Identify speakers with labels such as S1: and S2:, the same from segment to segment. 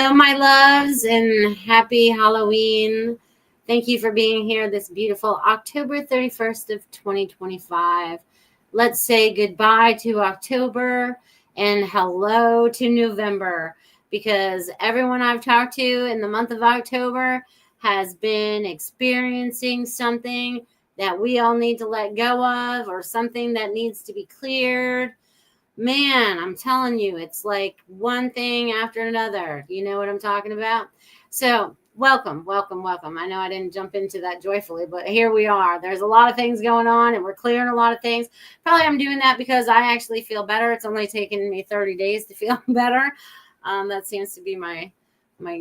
S1: Hello, my loves, and happy Halloween. Thank you for being here this beautiful October 31st of 2025. Let's say goodbye to October and hello to November, because everyone I've talked to in the month of October has been experiencing something that we all need to let go of, or something that needs to be cleared. Man, I'm telling you, it's like one thing after another. You know what I'm talking about? So welcome, welcome, welcome. I know I didn't jump into that joyfully, but here we are. There's a lot of things going on, and we're clearing a lot of things. Probably I'm doing that because I actually feel better. It's only taken me 30 days to feel better. That seems to be my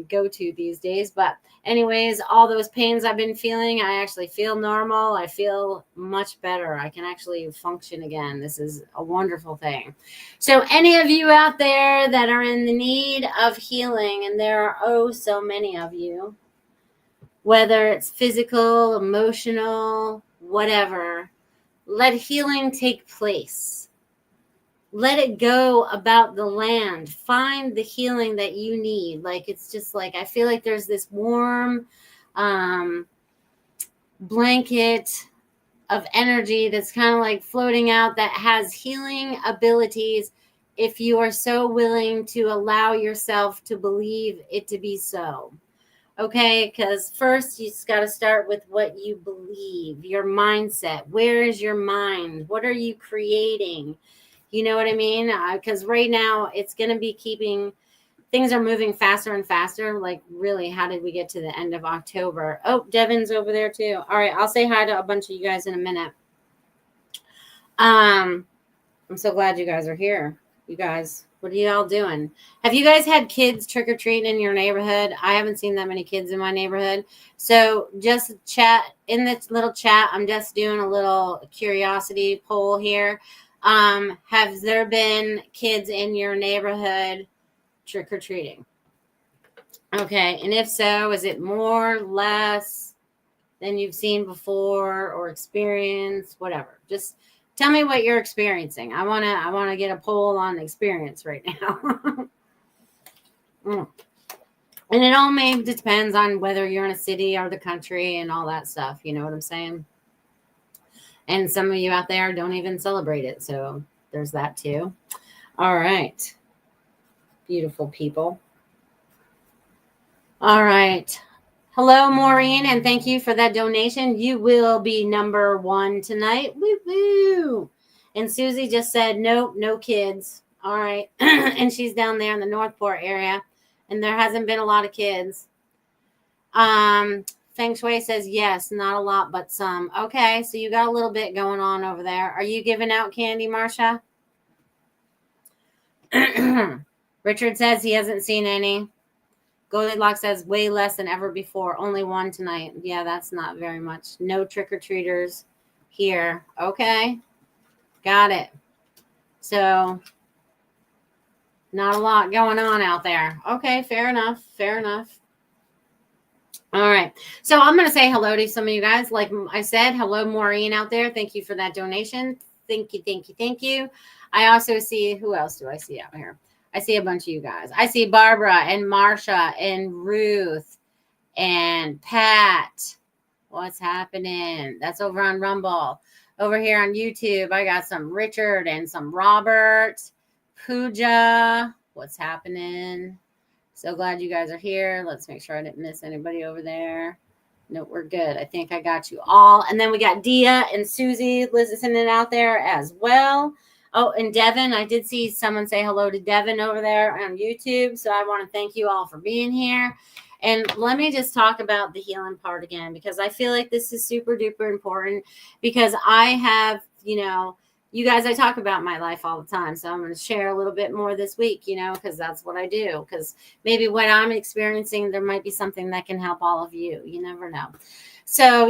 S1: go-to these days. But anyways, all those pains I've been feeling, I actually feel normal. I feel much better. I can actually function again. This is a wonderful thing. So any of you out there that are in the need of healing, and there are oh so many of you, whether it's physical, emotional, whatever, let healing take place. Let it go about the land. Find the healing that you need. Like, it's just like, I feel like there's this warm blanket of energy that's kind of like floating out that has healing abilities if you are so willing to allow yourself to believe it to be so. Okay, because first you just got to start with what you believe, your mindset. Where is your mind? What are you creating? You know what I mean? Because right now it's going to be things are moving faster and faster. Like, really, how did we get to the end of October? Oh, Devin's over there too. All right, I'll say hi to a bunch of you guys in a minute. I'm so glad you guys are here. You guys, what are y'all doing? Have you guys had kids trick-or-treating in your neighborhood? I haven't seen that many kids in my neighborhood. So just chat in this little chat. I'm just doing a little curiosity poll here. Have there been kids in your neighborhood trick-or-treating? Okay, and if so, is it more, less than you've seen before or experienced? Whatever. Just tell me what you're experiencing. I wanna get a poll on experience right now. And it all depends on whether you're in a city or the country and all that stuff. You know what I'm saying? And some of you out there don't even celebrate it. So there's that too. All right. Beautiful people. All right. Hello, Maureen, and thank you for that donation. You will be number 1 tonight. Woo woo. And Susie just said, nope, no kids. All right. And she's down there in the Northport area, and there hasn't been a lot of kids. Feng Shui says, yes, not a lot, but some. Okay, so you got a little bit going on over there. Are you giving out candy, Marsha? Richard says he hasn't seen any. Goldylocks says way less than ever before. Only 1 tonight. Yeah, that's not very much. No trick-or-treaters here. Okay, got it. So not a lot going on out there. Okay, fair enough. Fair enough. All right. So I'm going to say hello to some of you guys. Like I said, hello, Maureen out there. Thank you for that donation. Thank you, thank you, thank you. I also see, who else do I see out here? I see a bunch of you guys. I see Barbara and Marsha and Ruth and Pat. What's happening? That's over on Rumble. Over here on YouTube, I got some Richard and some Robert. Pooja. What's happening? So glad you guys are here. Let's make sure I didn't miss anybody over there. No, we're good. I think I got you all. And then we got Dia and Susie listening out there as well. Oh, and Devin. I did see someone say hello to Devin over there on YouTube. So I want to thank you all for being here. And let me just talk about the healing part again, because I feel like this is super duper important, because I have, you guys, I talk about my life all the time. So I'm going to share a little bit more this week, because that's what I do. Because maybe what I'm experiencing, there might be something that can help all of you. You never know. So,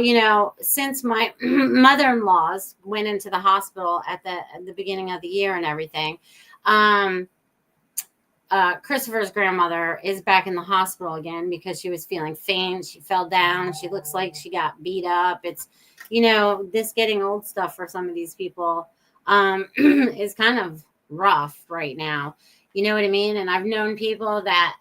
S1: since my mother-in-laws went into the hospital at the beginning of the year and everything, Christopher's grandmother is back in the hospital again because she was feeling faint. She fell down. She looks like she got beat up. It's, this getting old stuff for some of these people is kind of rough right now. You know what I mean? And I've known people that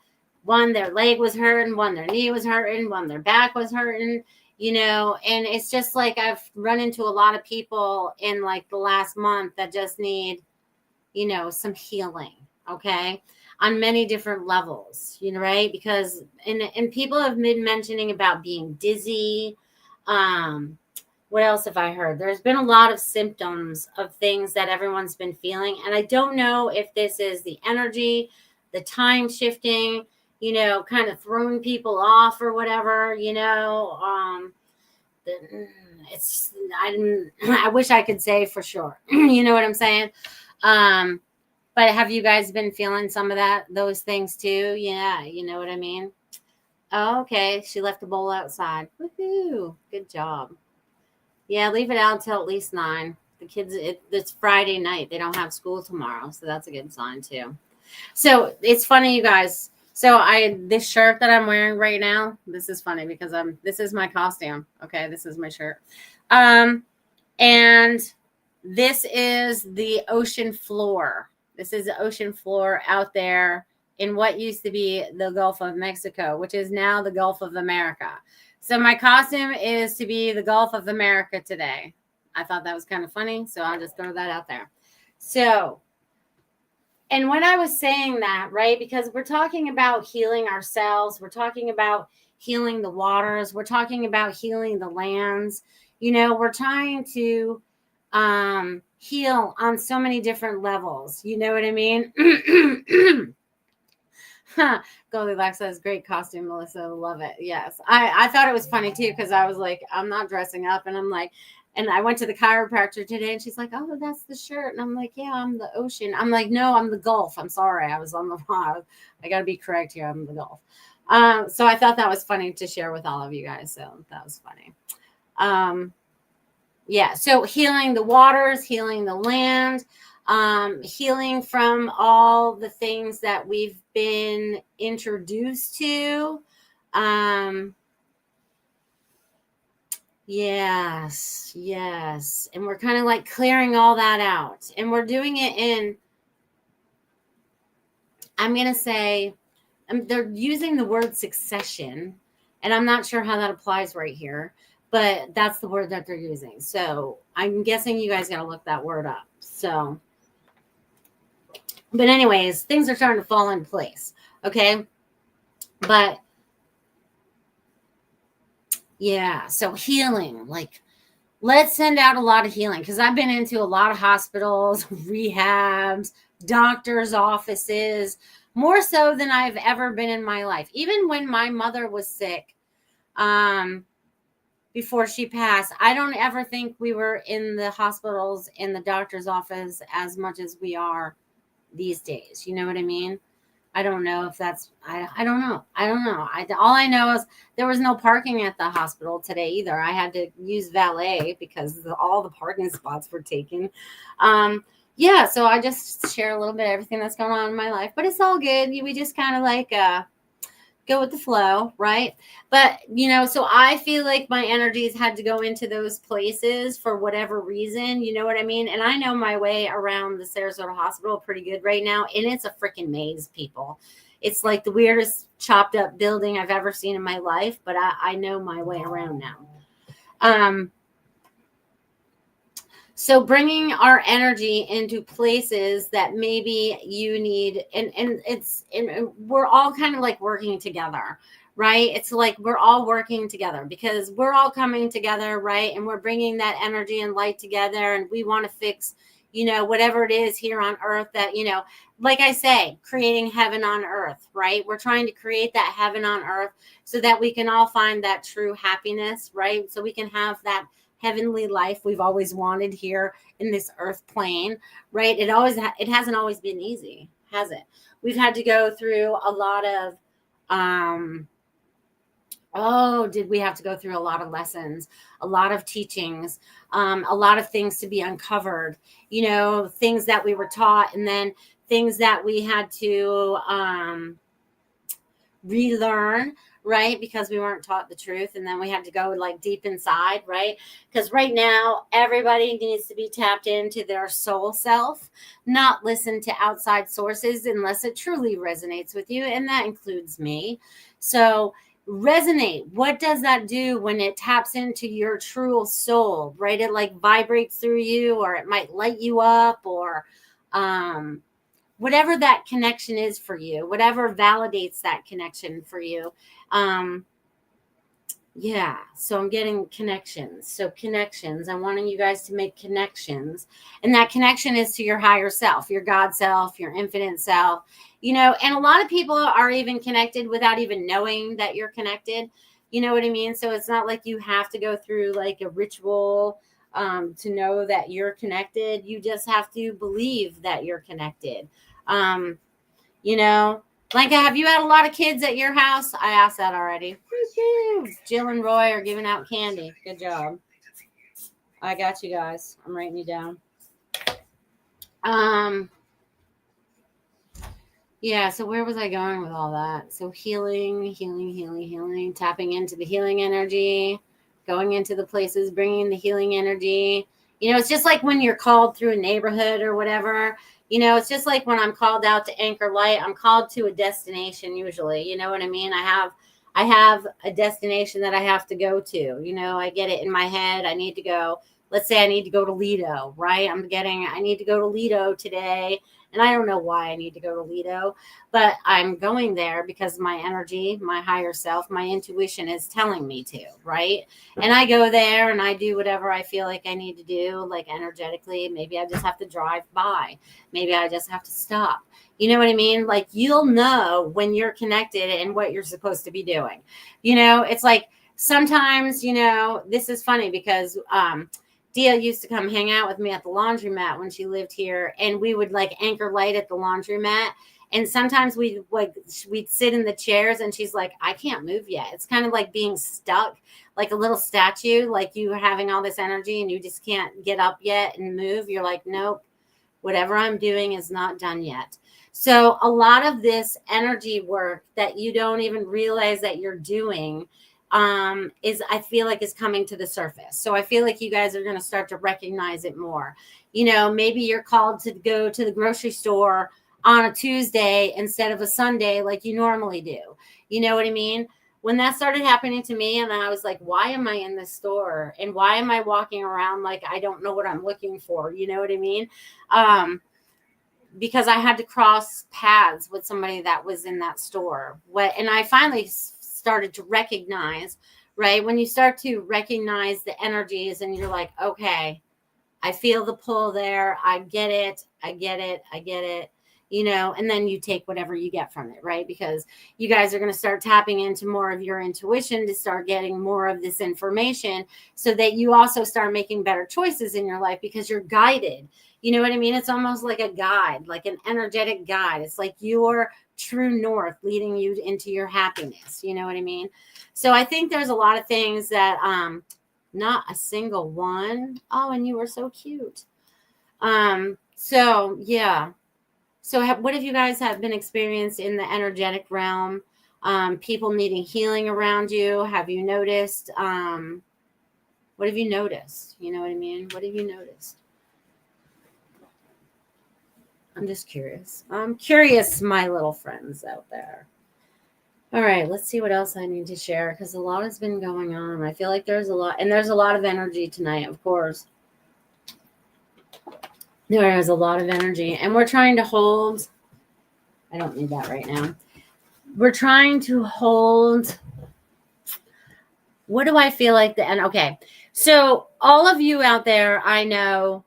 S1: one, their leg was hurting, one, their knee was hurting, one, their back was hurting, you know, and it's just like I've run into a lot of people in like the last month that just need, you know, some healing, okay, on many different levels, you know, right? Because, and people have been mentioning about being dizzy. What else have I heard? There's been a lot of symptoms of things that everyone's been feeling. And I don't know if this is the energy, the time shifting, you know, kind of throwing people off or whatever, you know. It's, I wish I could say for sure. You know what I'm saying? But have you guys been feeling some of those things too? Yeah, you know what I mean? Oh, okay. She left the bowl outside. Woohoo. Good job. Yeah, leave it out till at least 9. The kids, it's Friday night. They don't have school tomorrow. So that's a good sign too. So it's funny, you guys. So this shirt that I'm wearing right now, this is funny because this is my costume. Okay. This is my shirt. And this is the ocean floor. This is the ocean floor out there in what used to be the Gulf of Mexico, which is now the Gulf of America. So my costume is to be the Gulf of America today. I thought that was kind of funny, so I'll just throw that out there. So, and when I was saying that, right, because we're talking about healing ourselves, we're talking about healing the waters, we're talking about healing the lands, you know, we're trying to heal on so many different levels. You know what I mean? Goldylocks says, great costume, Melissa. Love it. Yes. I thought it was funny too, because I was like, I'm not dressing up. And I'm like, and I went to the chiropractor today and she's like, oh, that's the shirt. And I'm like, yeah, I'm the ocean. I'm like, no, I'm the Gulf. I'm sorry. I was on the wrong. I got to be correct here. I'm the Gulf. So I thought that was funny to share with all of you guys. So that was funny. Yeah. So healing the waters, healing the land, healing from all the things that we've been introduced to. Yes. And we're kind of like clearing all that out. And we're doing it in, I'm going to say, they're using the word succession. And I'm not sure how that applies right here, but that's the word that they're using. So I'm guessing you guys got to look that word up. So, but anyways, things are starting to fall in place. Okay. But yeah, so healing, like, let's send out a lot of healing, because I've been into a lot of hospitals, rehabs, doctors' offices, more so than I've ever been in my life. Even when my mother was sick, before she passed, I don't ever think we were in the hospitals, in the doctor's office as much as we are these days. You know what I mean? I don't know if that's, I don't know. All I know is there was no parking at the hospital today either. I had to use valet because all the parking spots were taken. Yeah, so I just share a little bit of everything that's going on in my life, but it's all good. We just kind of like go with the flow, right? But, you know, so I feel like my energies had to go into those places for whatever reason, you know what I mean? And I know my way around the Sarasota Hospital pretty good right now, and it's a freaking maze, people. It's like the weirdest chopped up building I've ever seen in my life, but I know my way around now. So bringing our energy into places that maybe you need, and we're all kind of like working together, right? It's like we're all working together because we're all coming together, right? And we're bringing that energy and light together, and we want to fix, you know, whatever it is here on earth that, you know, like I say, creating heaven on earth, right? We're trying to create that heaven on earth so that we can all find that true happiness, right? So we can have that heavenly life we've always wanted here in this earth plane, right? It hasn't always been easy, has it? We've had to go through a lot of did we have to go through a lot of lessons, a lot of teachings, a lot of things to be uncovered, you know, things that we were taught, and then things that we had to relearn, right? Because we weren't taught the truth, and then we had to go like deep inside, right? Because right now everybody needs to be tapped into their soul self, not listen to outside sources unless it truly resonates with you, and that includes me. So resonate. What does that do when it taps into your true soul, right? It like vibrates through you, or it might light you up, or whatever that connection is for you, whatever validates that connection for you. Yeah, so I'm getting connections. So connections, I'm wanting you guys to make connections. And that connection is to your higher self, your God self, your infinite self. And a lot of people are even connected without even knowing that you're connected. You know what I mean? So it's not like you have to go through like a ritual to know that you're connected. You just have to believe that you're connected. Blanca, have you had a lot of kids at your house? I asked that already. Jill and Roy are giving out candy. Good job. I got you guys. I'm writing you down. Yeah, so where was I going with all that? So healing, tapping into the healing energy, going into the places, bringing the healing energy. It's just like when you're called through a neighborhood or whatever. It's just like when I'm called out to Anchor Light, I'm called to a destination usually. You know what I mean? I have a destination that I have to go to. I get it in my head. I need to go. Let's say I need to go to Lido, right? I need to go to Lido today. And I don't know why I need to go to Lido, but I'm going there because my energy, my higher self, my intuition is telling me to, right? And I go there and I do whatever I feel like I need to do, like energetically. Maybe I just have to drive by. Maybe I just have to stop. You know what I mean? Like you'll know when you're connected and what you're supposed to be doing. It's like sometimes, this is funny because Dia used to come hang out with me at the laundromat when she lived here, and we would like Anchor Light at the laundromat. And sometimes we'd sit in the chairs, and she's like, I can't move yet. It's kind of like being stuck, like a little statue, like you are having all this energy and you just can't get up yet and move. You're like, nope, whatever I'm doing is not done yet. So a lot of this energy work that you don't even realize that you're doing I feel like is coming to the surface. So I feel like you guys are going to start to recognize it more. Maybe you're called to go to the grocery store on a Tuesday instead of a Sunday like you normally do. You know what I mean? When that started happening to me, and I was like, why am I in this store? And why am I walking around like I don't know what I'm looking for? You know what I mean? Because I had to cross paths with somebody that was in that store. And I finally started to recognize, right? When you start to recognize the energies and you're like, okay, I feel the pull there. I get it. And then you take whatever you get from it, right? Because you guys are going to start tapping into more of your intuition to start getting more of this information so that you also start making better choices in your life because you're guided. You know what I mean? It's almost like a guide, like an energetic guide. It's like your true north leading you into your happiness. You know what I mean? So I think there's a lot of things that, not a single one. Oh, and you were so cute. So yeah. So what have you guys have been experienced in the energetic realm? People needing healing around you. Have you noticed? What have you noticed? You know what I mean? What have you noticed? I'm just curious. I'm curious, my little friends out there. All right, let's see what else I need to share because a lot has been going on. I feel like there's a lot, and there's a lot of energy tonight, of course. There is a lot of energy, and we're trying to hold. I don't need that right now. We're trying to hold. What do I feel like okay. So all of you out there, I know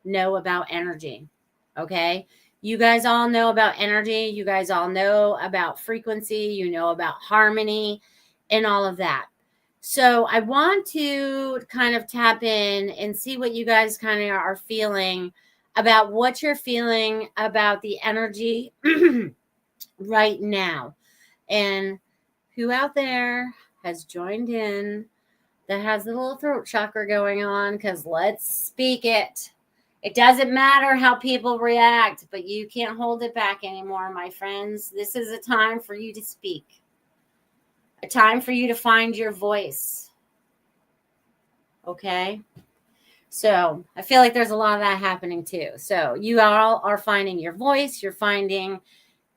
S1: about energy. Okay. You guys all know about energy. You guys all know about frequency. You know about harmony and all of that. So I want to kind of tap in and see what you guys kind of are feeling about what you're feeling about the energy right now. And who out there has joined in that has the little throat chakra going on? Because let's speak it. It doesn't matter how people react, but you can't hold it back anymore, my friends. This is a time for you to speak. A time for you to find your voice. Okay? So I feel like there's a lot of that happening too. So you all are finding your voice. You're finding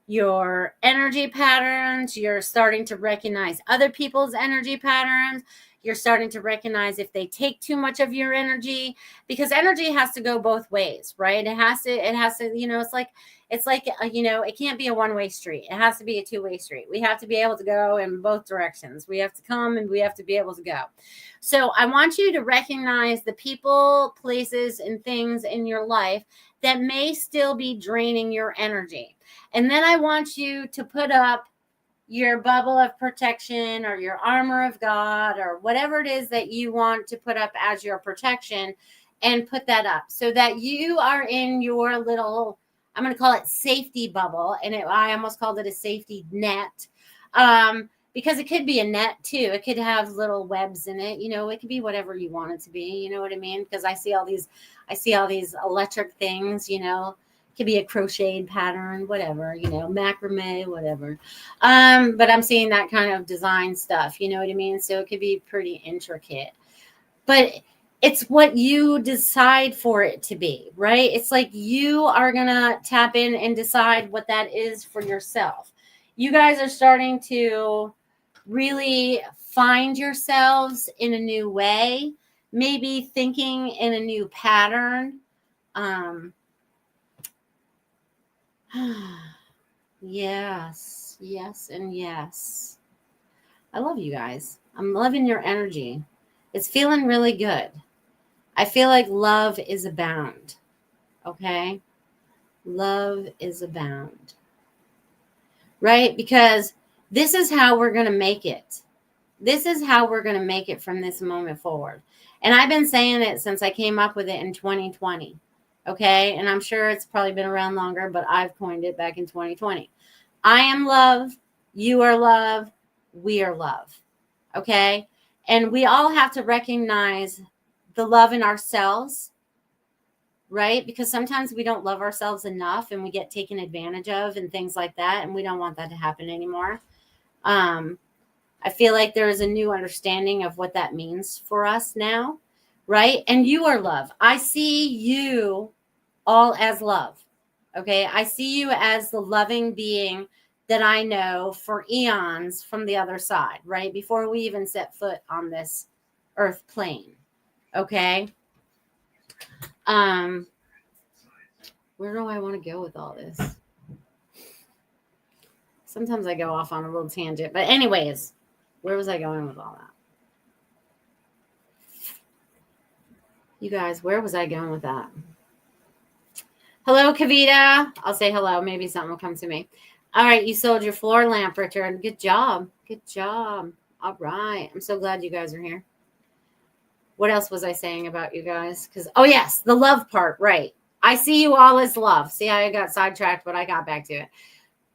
S1: your energy patterns. You're starting to recognize other people's energy patterns. You're starting to recognize if they take too much of your energy, because energy has to go both ways, right? It has to, it's like, it can't be a one-way street. It has to be a two-way street. We have to be able to go in both directions. We have to come and we have to be able to go. So I want you to recognize the people, places, and things in your life that may still be draining your energy. And then I want you to put up your bubble of protection or your armor of God or whatever it is that you want to put up as your protection, and put that up so that you are in your little, I'm going to call it safety bubble. And I almost called it a safety net. Because it could be a net too. It could have little webs in it. It could be whatever you want it to be. You know what I mean? Because I see all these electric things, It could be a crocheted pattern, whatever, macrame, whatever. But I'm seeing that kind of design stuff, you know what I mean? So it could be pretty intricate. But it's what you decide for it to be, right? It's like you are going to tap in and decide what that is for yourself. You guys are starting to really find yourselves in a new way, maybe thinking in a new pattern. Yes, and yes. I love you guys. I'm loving your energy. It's feeling really good. I feel like love is abound. Okay? Love is abound. Right? Because this is how we're going to make it. This is how we're going to make it from this moment forward. And I've been saying it since I came up with it in 2020. Okay? And I'm sure it's probably been around longer, but I've coined it back in 2020. I am love. You are love. We are love. Okay? And we all have to recognize the love in ourselves, right? Because sometimes we don't love ourselves enough and we get taken advantage of and things like that. And we don't want that to happen anymore. I feel like there is a new understanding of what that means for us now, right? And you are love. I see you all as love. Okay. I see you as the loving being that I know for eons from the other side, right? Before we even set foot on this earth plane. Okay. Where do I want to go with all this? Sometimes I go off on a little tangent, but anyways, where was I going with all that? You guys, where was I going with that? Hello, Kavita. I'll say hello. Maybe something will come to me. All right. You sold your floor lamp, Richard. Good job. Good job. All right. I'm so glad you guys are here. What else was I saying about you guys? Oh, yes, the love part. Right. I see you all as love. See how I got sidetracked, but I got back to it.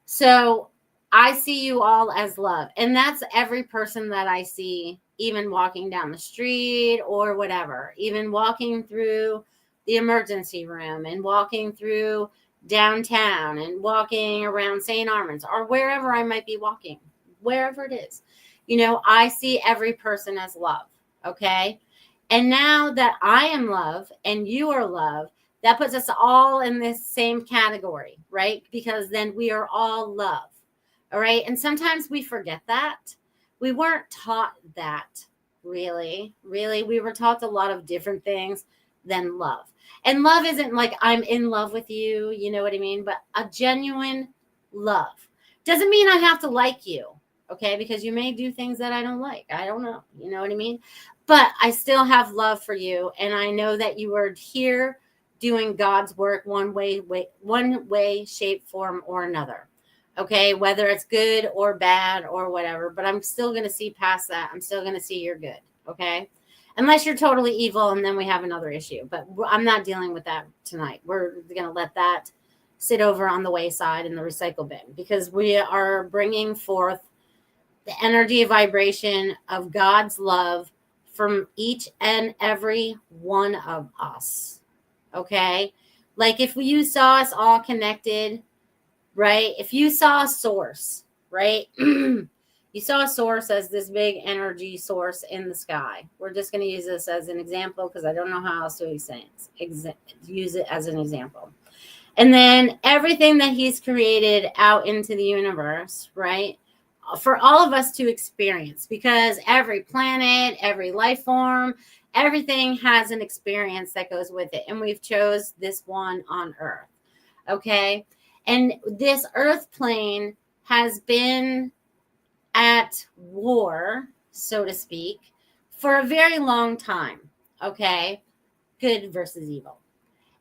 S1: So I see you all as love. And that's every person that I see, even walking down the street or whatever, even walking through the emergency room and walking through downtown and walking around St. Armand's or wherever I might be walking, wherever it is. I see every person as love. Okay. And now that I am love and you are love, that puts us all in this same category, right? Because then we are all love. All right. And sometimes we forget that. We weren't taught that, really. We were taught a lot of different things than love. And love isn't like I'm in love with you, you know what I mean? But a genuine love. Doesn't mean I have to like you, okay? Because you may do things that I don't like. I don't know, you know what I mean? But I still have love for you. And I know that you are here doing God's work one way, shape, form, or another. Okay, whether it's good or bad or whatever, but I'm still going to see past that. I'm still going to see you're good. Okay, unless you're totally evil, and then we have another issue. But I'm not dealing with that tonight. We're going to let that sit over on the wayside in the recycle bin, because we are bringing forth the energy vibration of God's love from each and every one of us. Okay, like if you saw us all connected, right? If you saw a source, right? You saw a source as this big energy source in the sky. We're just going to use this as an example because I don't know how else to use it as an example. And then everything that he's created out into the universe, right? For all of us to experience, because every planet, every life form, everything has an experience that goes with it. And we've chose this one on Earth. Okay. And this Earth plane has been at war, so to speak, for a very long time. Okay. Good versus evil.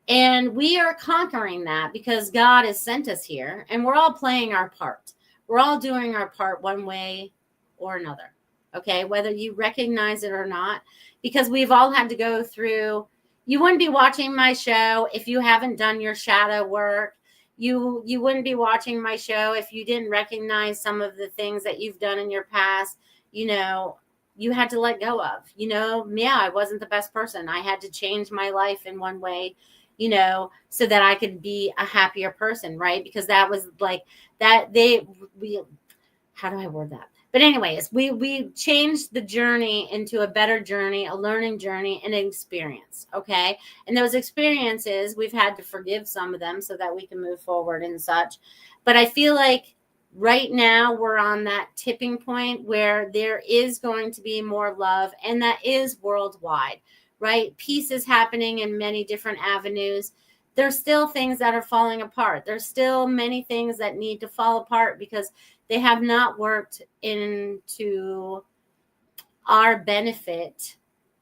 S1: And we are conquering that because God has sent us here and we're all playing our part. We're all doing our part one way or another. Okay. Whether you recognize it or not, because we've all had to go through. You wouldn't be watching my show if you haven't done your shadow work. You wouldn't be watching my show if you didn't recognize some of the things that you've done in your past. You know, you had to let go of, yeah, I wasn't the best person. I had to change my life in one way, so that I could be a happier person, right? Because that was like that how do I word that? But anyways, we changed the journey into a better journey, a learning journey, and an experience, okay? And those experiences, we've had to forgive some of them so that we can move forward and such. But I feel like right now we're on that tipping point where there is going to be more love, and that is worldwide, right? Peace is happening in many different avenues. There's still things that are falling apart. There's still many things that need to fall apart because they have not worked into our benefit,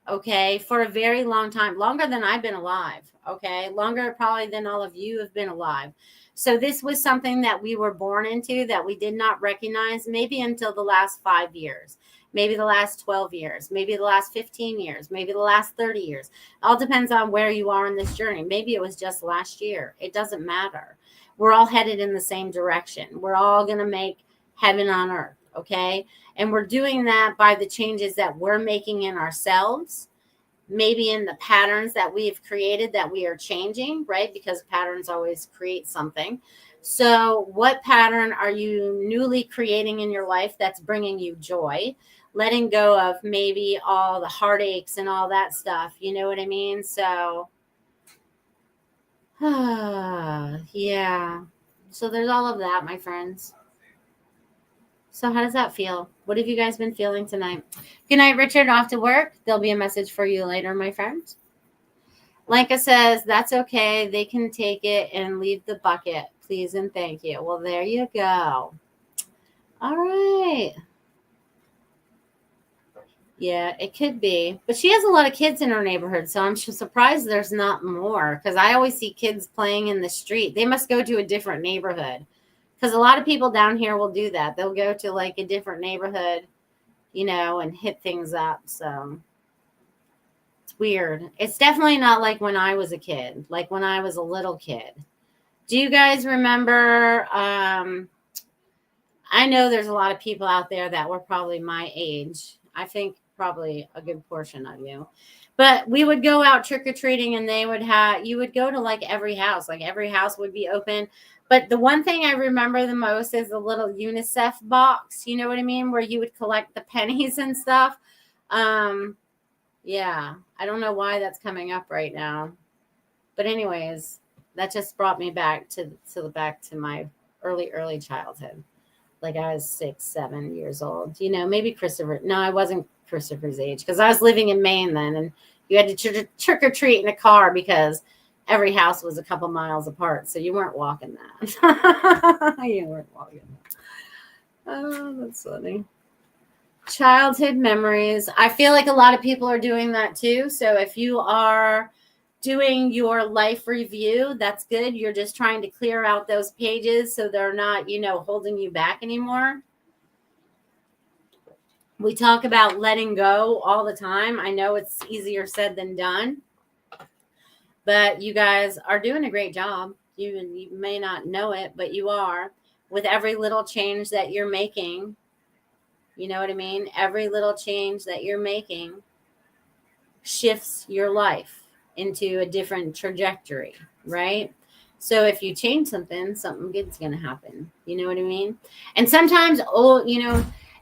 S1: okay, for a very long time, longer than I've been alive, okay, longer probably than all of you have been alive. So this was something that we were born into that we did not recognize maybe until the last 5 years, maybe the last 12 years, maybe the last 15 years, maybe the last 30 years. All depends on where you are in this journey. Maybe it was just last year. It doesn't matter. We're all headed in the same direction. We're all going to make heaven on earth, okay? And we're doing that by the changes that we're making in ourselves, maybe in the patterns that we've created that we are changing, right? Because patterns always create something. So what pattern are you newly creating in your life that's bringing you joy? Letting go of maybe all the heartaches and all that stuff. You know what I mean? So, yeah. So there's all of that, my friends. So how does that feel? What have you guys been feeling tonight? Good night, Richard. Off to work. There'll be a message for you later, my friend. Lanka says, that's okay. They can take it and leave the bucket. Please and thank you. Well, there you go. All right. Yeah, it could be. But she has a lot of kids in her neighborhood, so I'm surprised there's not more because I always see kids playing in the street. They must go to a different neighborhood. Because a lot of people down here will do that. They'll go to like a different neighborhood, and hit things up. So it's weird. It's definitely not like when I was a kid, like when I was a little kid. Do you guys remember? I know there's a lot of people out there that were probably my age. I think probably a good portion of you. But we would go out trick-or-treating and you would go to like every house would be open. But the one thing I remember the most is the little UNICEF box, you know what I mean? Where you would collect the pennies and stuff. Yeah, I don't know why that's coming up right now. But anyways, that just brought me back to my early childhood. Like I was 6, 7 years old, maybe Christopher. No, I wasn't Christopher's age because I was living in Maine then. And you had to trick or treat in a car because every house was a couple miles apart. So you weren't walking that. You weren't walking that. Oh, that's funny. Childhood memories. I feel like a lot of people are doing that too. So if you are doing your life review, that's good. You're just trying to clear out those pages so they're not, holding you back anymore. We talk about letting go all the time. I know it's easier said than done, but you guys are doing a great job. You may not know it, but you are. With every little change that you're making, you know what I mean? Every little change that you're making shifts your life into a different trajectory, right? So if you change something good's going to happen. You know what I mean? And sometimes,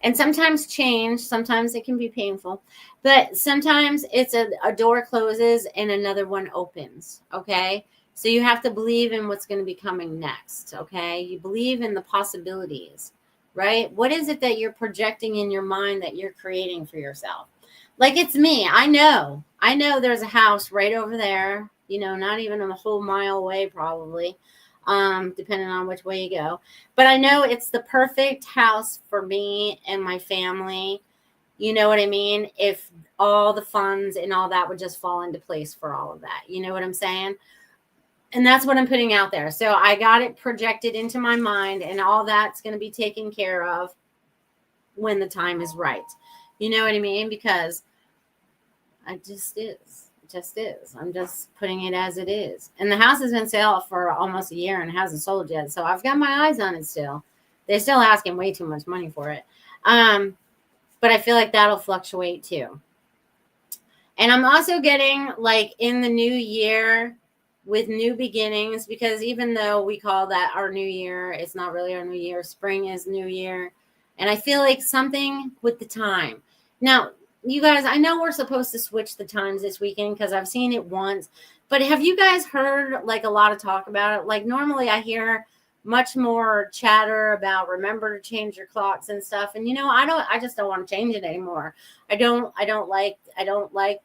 S1: And sometimes change, sometimes it can be painful, but sometimes it's a door closes and another one opens, okay? So you have to believe in what's going to be coming next, okay? You believe in the possibilities, right? What is it that you're projecting in your mind that you're creating for yourself? Like it's me. I know there's a house right over there, you know, not even a whole mile away probably, depending on which way you go. But I know it's the perfect house for me and my family. You know what I mean? If all the funds and all that would just fall into place for all of that. You know what I'm saying? And that's what I'm putting out there. So I got it projected into my mind, and all that's going to be taken care of when the time is right. You know what I mean? Because it just is. It just is. I'm just putting it as it is. And the house has been sale for almost a year and hasn't sold yet. So I've got my eyes on it still. They're still asking way too much money for it. But I feel like that'll fluctuate too. And I'm also getting like in the new year with new beginnings, because even though we call that our new year, it's not really our new year. Spring is new year. And I feel like something with the time. Now, you guys, I know we're supposed to switch the times this weekend because I've seen it once. But have you guys heard like a lot of talk about it? Like normally I hear much more chatter about remember to change your clocks and stuff. And you know, I just don't want to change it anymore. I don't like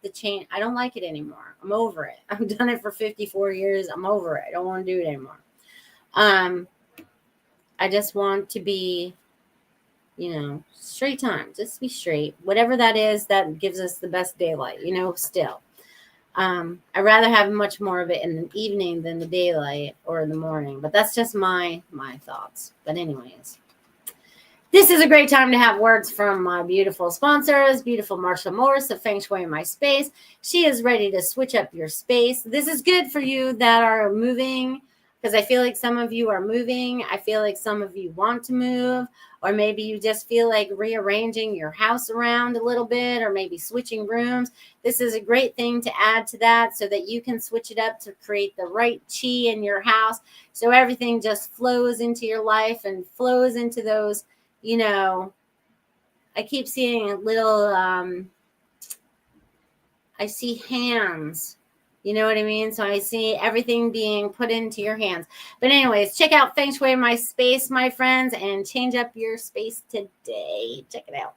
S1: the change. I don't like it anymore. I'm over it. I've done it for 54 years. I'm over it. I don't want to do it anymore. I just want to be, you know, straight time. Just be straight. Whatever that is, that gives us the best daylight, you know, still. I'd rather have much more of it in the evening than the daylight or in the morning, but that's just my thoughts. But anyways, this is a great time to have words from my beautiful sponsors, beautiful Marsha Morris of Feng Shui in My Space. She is ready to switch up your space. This is good for you that are moving, because I feel like some of you are moving. I feel like some of you want to move, or maybe you just feel like rearranging your house around a little bit, or maybe switching rooms. This is a great thing to add to that so that you can switch it up to create the right chi in your house. So everything just flows into your life and flows into those, you know, I keep seeing a little, I see hands. You know what I mean? So I see everything being put into your hands. But anyways, check out Feng Shui in My Space, my friends, and change up your space today. Check it out.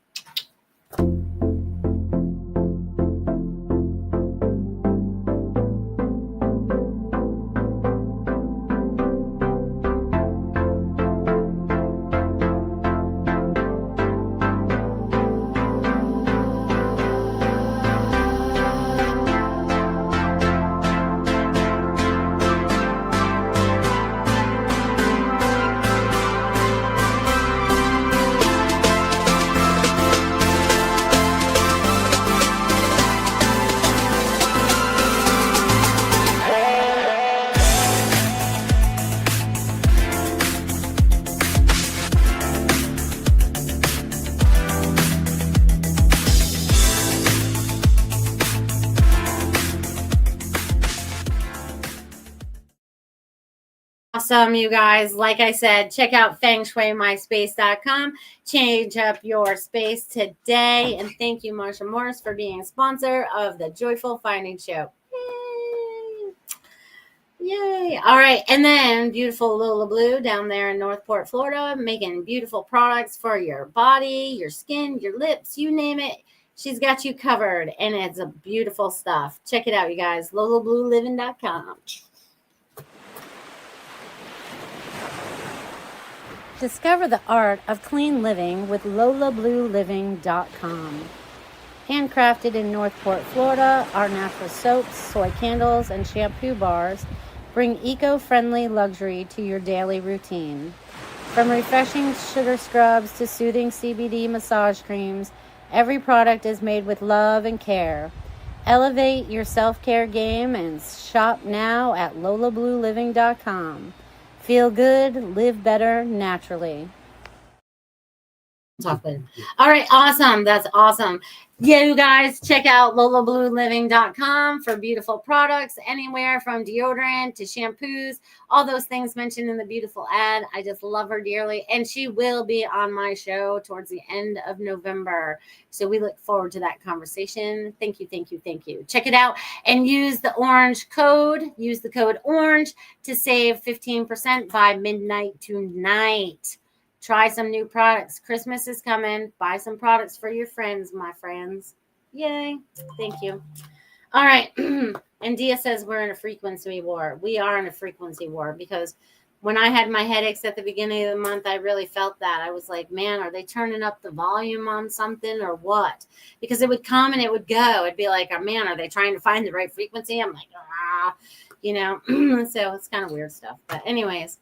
S1: Awesome, you guys. Like I said, check out fengshuimyspace.com. Change up your space today. And thank you, Marsha Morris, for being a sponsor of the Joyful Finding Show. Yay! Yay. All right. And then beautiful Lola Blue down there in Northport, Florida, making beautiful products for your body, your skin, your lips, you name it. She's got you covered. And it's a beautiful stuff. Check it out, you guys. LolaBlueLiving.com. Discover the art of clean living with LolaBlueLiving.com. Handcrafted in Northport, Florida, our natural soaps, soy candles, and shampoo bars bring eco-friendly luxury to your daily routine. From refreshing sugar scrubs to soothing CBD massage creams, every product is made with love and care. Elevate your self-care game and shop now at LolaBlueLiving.com. Feel good, live better naturally. talk later. All right, awesome. That's awesome. Yeah, you guys check out lolablueliving.com for beautiful products anywhere from deodorant to shampoos, all those things mentioned in the beautiful ad. I just love her dearly, and she will be on my show towards the end of November. So we look forward to that conversation. Thank you, thank you, thank you. Check it out and use the orange code. Use the code orange to save 15% by midnight tonight. Try some new products. Christmas is coming. Buy some products for your friends, my friends. Yay. Thank you. All right. And Dia says we're in a frequency war. We are in a frequency war because when I had my headaches at the beginning of the month, I really felt that. I was like, man, are they turning up the volume on something or what? Because it would come and it would go. It'd be like, oh, man, are they trying to find the right frequency? I'm like, so it's kind of weird stuff. But anyways,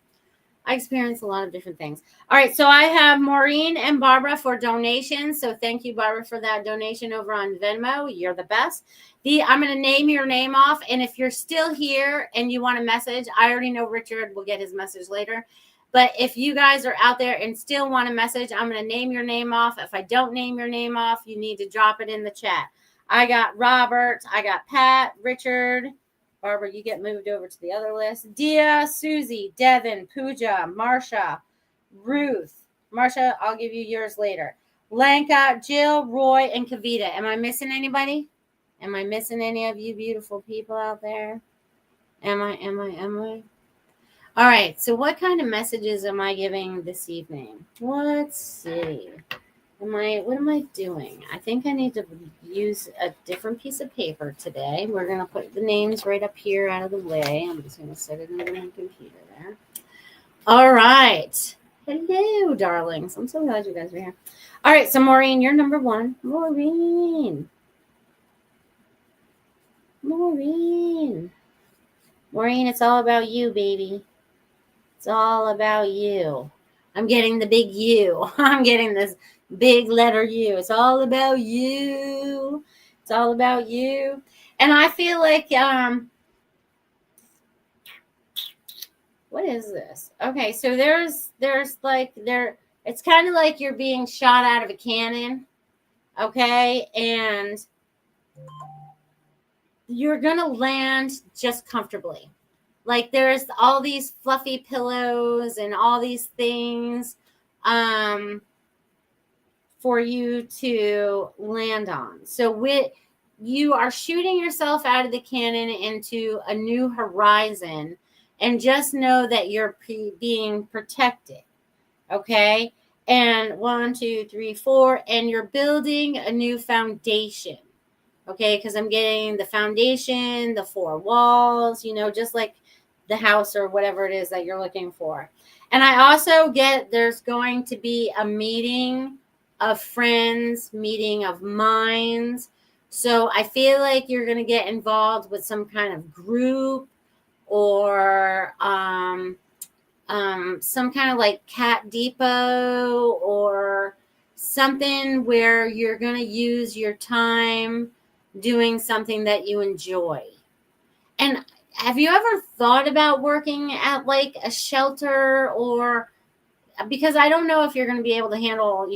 S1: I experience a lot of different things. All right, so I have Maureen and Barbara for donations. So thank you, Barbara, for that donation over on Venmo. You're the best. I'm going to name your name off. And if you're still here and you want a message, I already know Richard will get his message later. But if you guys are out there and still want a message, I'm going to name your name off. If I don't name your name off, you need to drop it in the chat. I got Robert. I got Pat, Richard. Barbara, you get moved over to the other list. Dia, Susie, Devin, Pooja, Marsha, Ruth. Marsha, I'll give you yours later. Lanka, Jill, Roy, and Kavita. Am I missing anybody? Am I missing any of you beautiful people out there? Am I? All right, so what kind of messages am I giving this evening? Let's see. What am I doing? I think I need to use a different piece of paper today. We're going to put the names right up here out of the way. I'm just going to set it into my computer there. All right. Hello, darlings. I'm so glad you guys are here. All right, so Maureen, you're number one. Maureen, it's all about you, baby. It's all about you. I'm getting the big U. I'm getting this big letter U. It's all about you. It's all about you. And I feel like, what is this? Okay, so it's kind of like you're being shot out of a cannon. Okay, and you're going to land just comfortably. Like there's all these fluffy pillows and all these things for you to land on. So you are shooting yourself out of the cannon into a new horizon, and just know that you're being protected. Okay. And 1, 2, 3, 4, and you're building a new foundation. Okay. Because I'm getting the foundation, the 4 walls, just like the house or whatever it is that you're looking for. And I also get there's going to be a meeting of friends, meeting of minds. So I feel like you're going to get involved with some kind of group or some kind of like cat depot or something where you're going to use your time doing something that you enjoy. And have you ever thought about working at like a shelter, or because I don't know if you're going to be able to handle,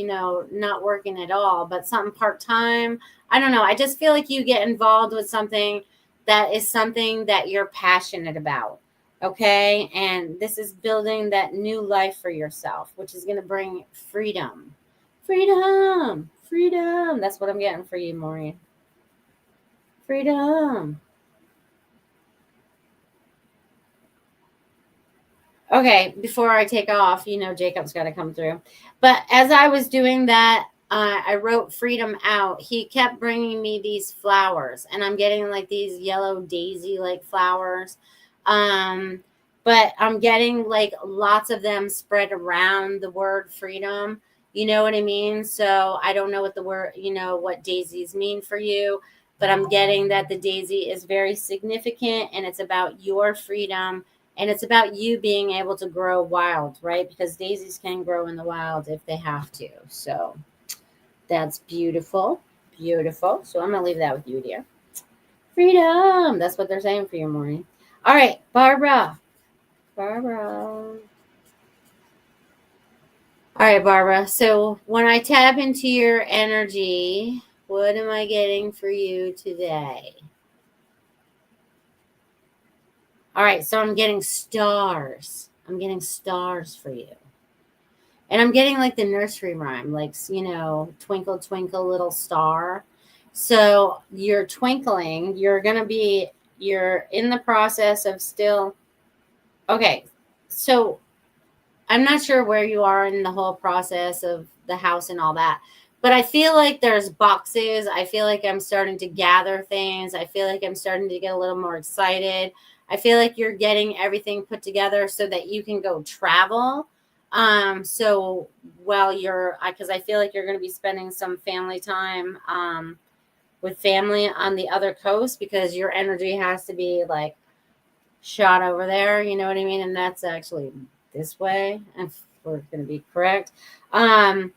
S1: not working at all, but something part-time. I don't know. I just feel like you get involved with something that is something that you're passionate about. Okay. And this is building that new life for yourself, which is going to bring freedom. Freedom. That's what I'm getting for you, Maureen. Freedom. Okay, before I take off, Jacob's got to come through. But as I was doing that, I wrote freedom out. He kept bringing me these flowers, and I'm getting like these yellow daisy-like flowers. But I'm getting like lots of them spread around the word freedom. You know what I mean? So I don't know what the word, what daisies mean for you, but I'm getting that the daisy is very significant, and it's about your freedom. And it's about you being able to grow wild, right? Because daisies can grow in the wild if they have to. So that's beautiful. Beautiful. So I'm going to leave that with you, dear. Freedom. That's what they're saying for you, Maureen. All right, Barbara. All right, Barbara. So when I tap into your energy, what am I getting for you today? All right, so I'm getting stars. I'm getting stars for you. And I'm getting like the nursery rhyme, like, twinkle, twinkle, little star. So you're twinkling. You're in the process of still. Okay, so I'm not sure where you are in the whole process of the house and all that, but I feel like there's boxes. I feel like I'm starting to gather things. I feel like I'm starting to get a little more excited. I feel like you're getting everything put together so that you can go travel. So while because I feel like you're going to be spending some family time, with family on the other coast, because your energy has to be like shot over there, you know what I mean? And that's actually this way, if we're going to be correct. But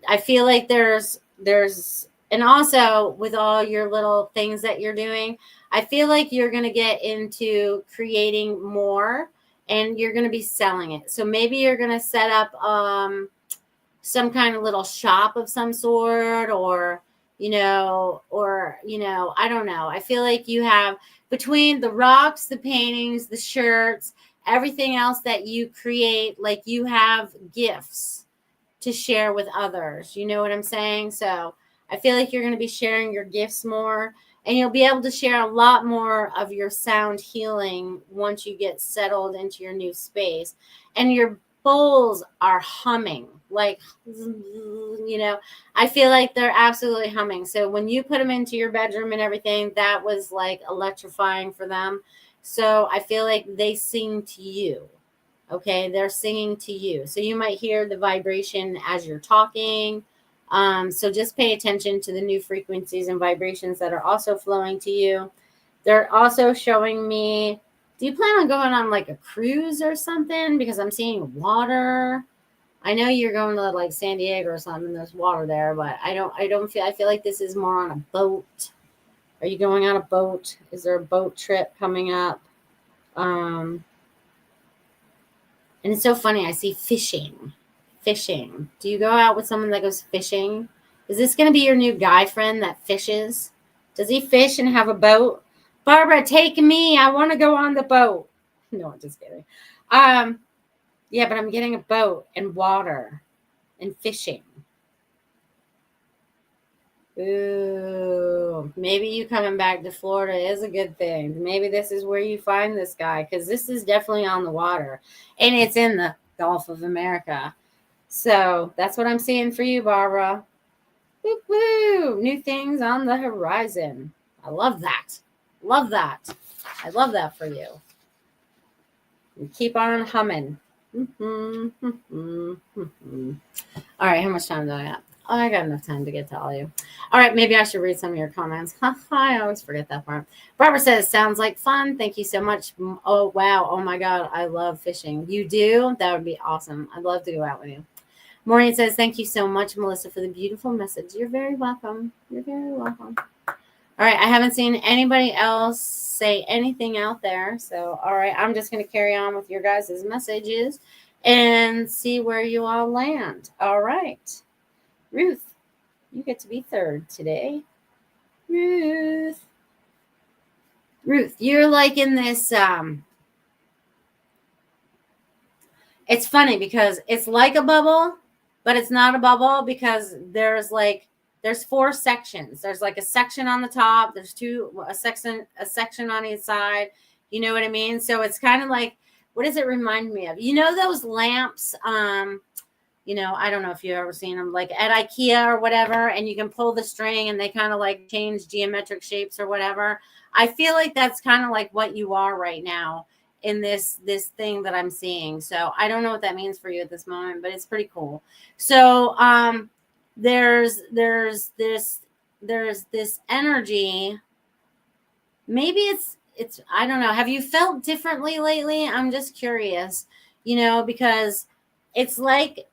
S1: I feel like and also with all your little things that you're doing, I feel like you're going to get into creating more, and you're going to be selling it. So maybe you're going to set up some kind of little shop of some sort, or I don't know. I feel like you have, between the rocks, the paintings, the shirts, everything else that you create, like you have gifts to share with others. You know what I'm saying? So I feel like you're going to be sharing your gifts more, and you'll be able to share a lot more of your sound healing once you get settled into your new space. And your bowls are humming, like, I feel like they're absolutely humming. So when you put them into your bedroom and everything, that was like electrifying for them. So I feel like they sing to you. Okay, they're singing to you. So you might hear the vibration as you're talking. So just pay attention to the new frequencies and vibrations that are also flowing to you. They're also showing me, do you plan on going on like a cruise or something? Because I'm seeing water. I know you're going to like San Diego or something. There's water there, but I feel like this is more on a boat. Are you going on a boat? Is there a boat trip coming up? And it's so funny. I see fishing. Fishing. Do you go out with someone that goes fishing? Is this going to be your new guy friend that fishes? Does he fish and have a boat? Barbara, take me. I want to go on the boat. No, I'm just kidding. Yeah, but I'm getting a boat and water and fishing. Ooh, maybe you coming back to Florida is a good thing. Maybe this is where you find this guy, because this is definitely on the water, and it's in the Gulf of America. So that's what I'm seeing for you, Barbara. Woo woo! New things on the horizon. I love that. Love that. I love that for you. And keep on humming. All right, how much time do I have? Oh, I got enough time to get to all you. All right, maybe I should read some of your comments. I always forget that part. Barbara says, sounds like fun. Thank you so much. Oh, wow. Oh, my God. I love fishing. You do? That would be awesome. I'd love to go out with you. Maureen says, thank you so much, Melissa, for the beautiful message. You're very welcome. You're very welcome. All right, I haven't seen anybody else say anything out there. So, all right, I'm just going to carry on with your guys' messages and see where you all land. All right. Ruth, you get to be third today. Ruth, you're like in this, it's funny because it's like a bubble, but it's not a bubble, because there's 4 sections. There's like a section on the top. There's a section on each side. You know what I mean? So it's kind of like, what does it remind me of? You know, those lamps, I don't know if you've ever seen them, like at IKEA or whatever, and you can pull the string and they kind of like change geometric shapes or whatever. I feel like that's kind of like what you are right now in this thing that I'm seeing. So I don't know what that means for you at this moment, but it's pretty cool. So there's this energy. Maybe it's I don't know. Have you felt differently lately? I'm just curious, because it's like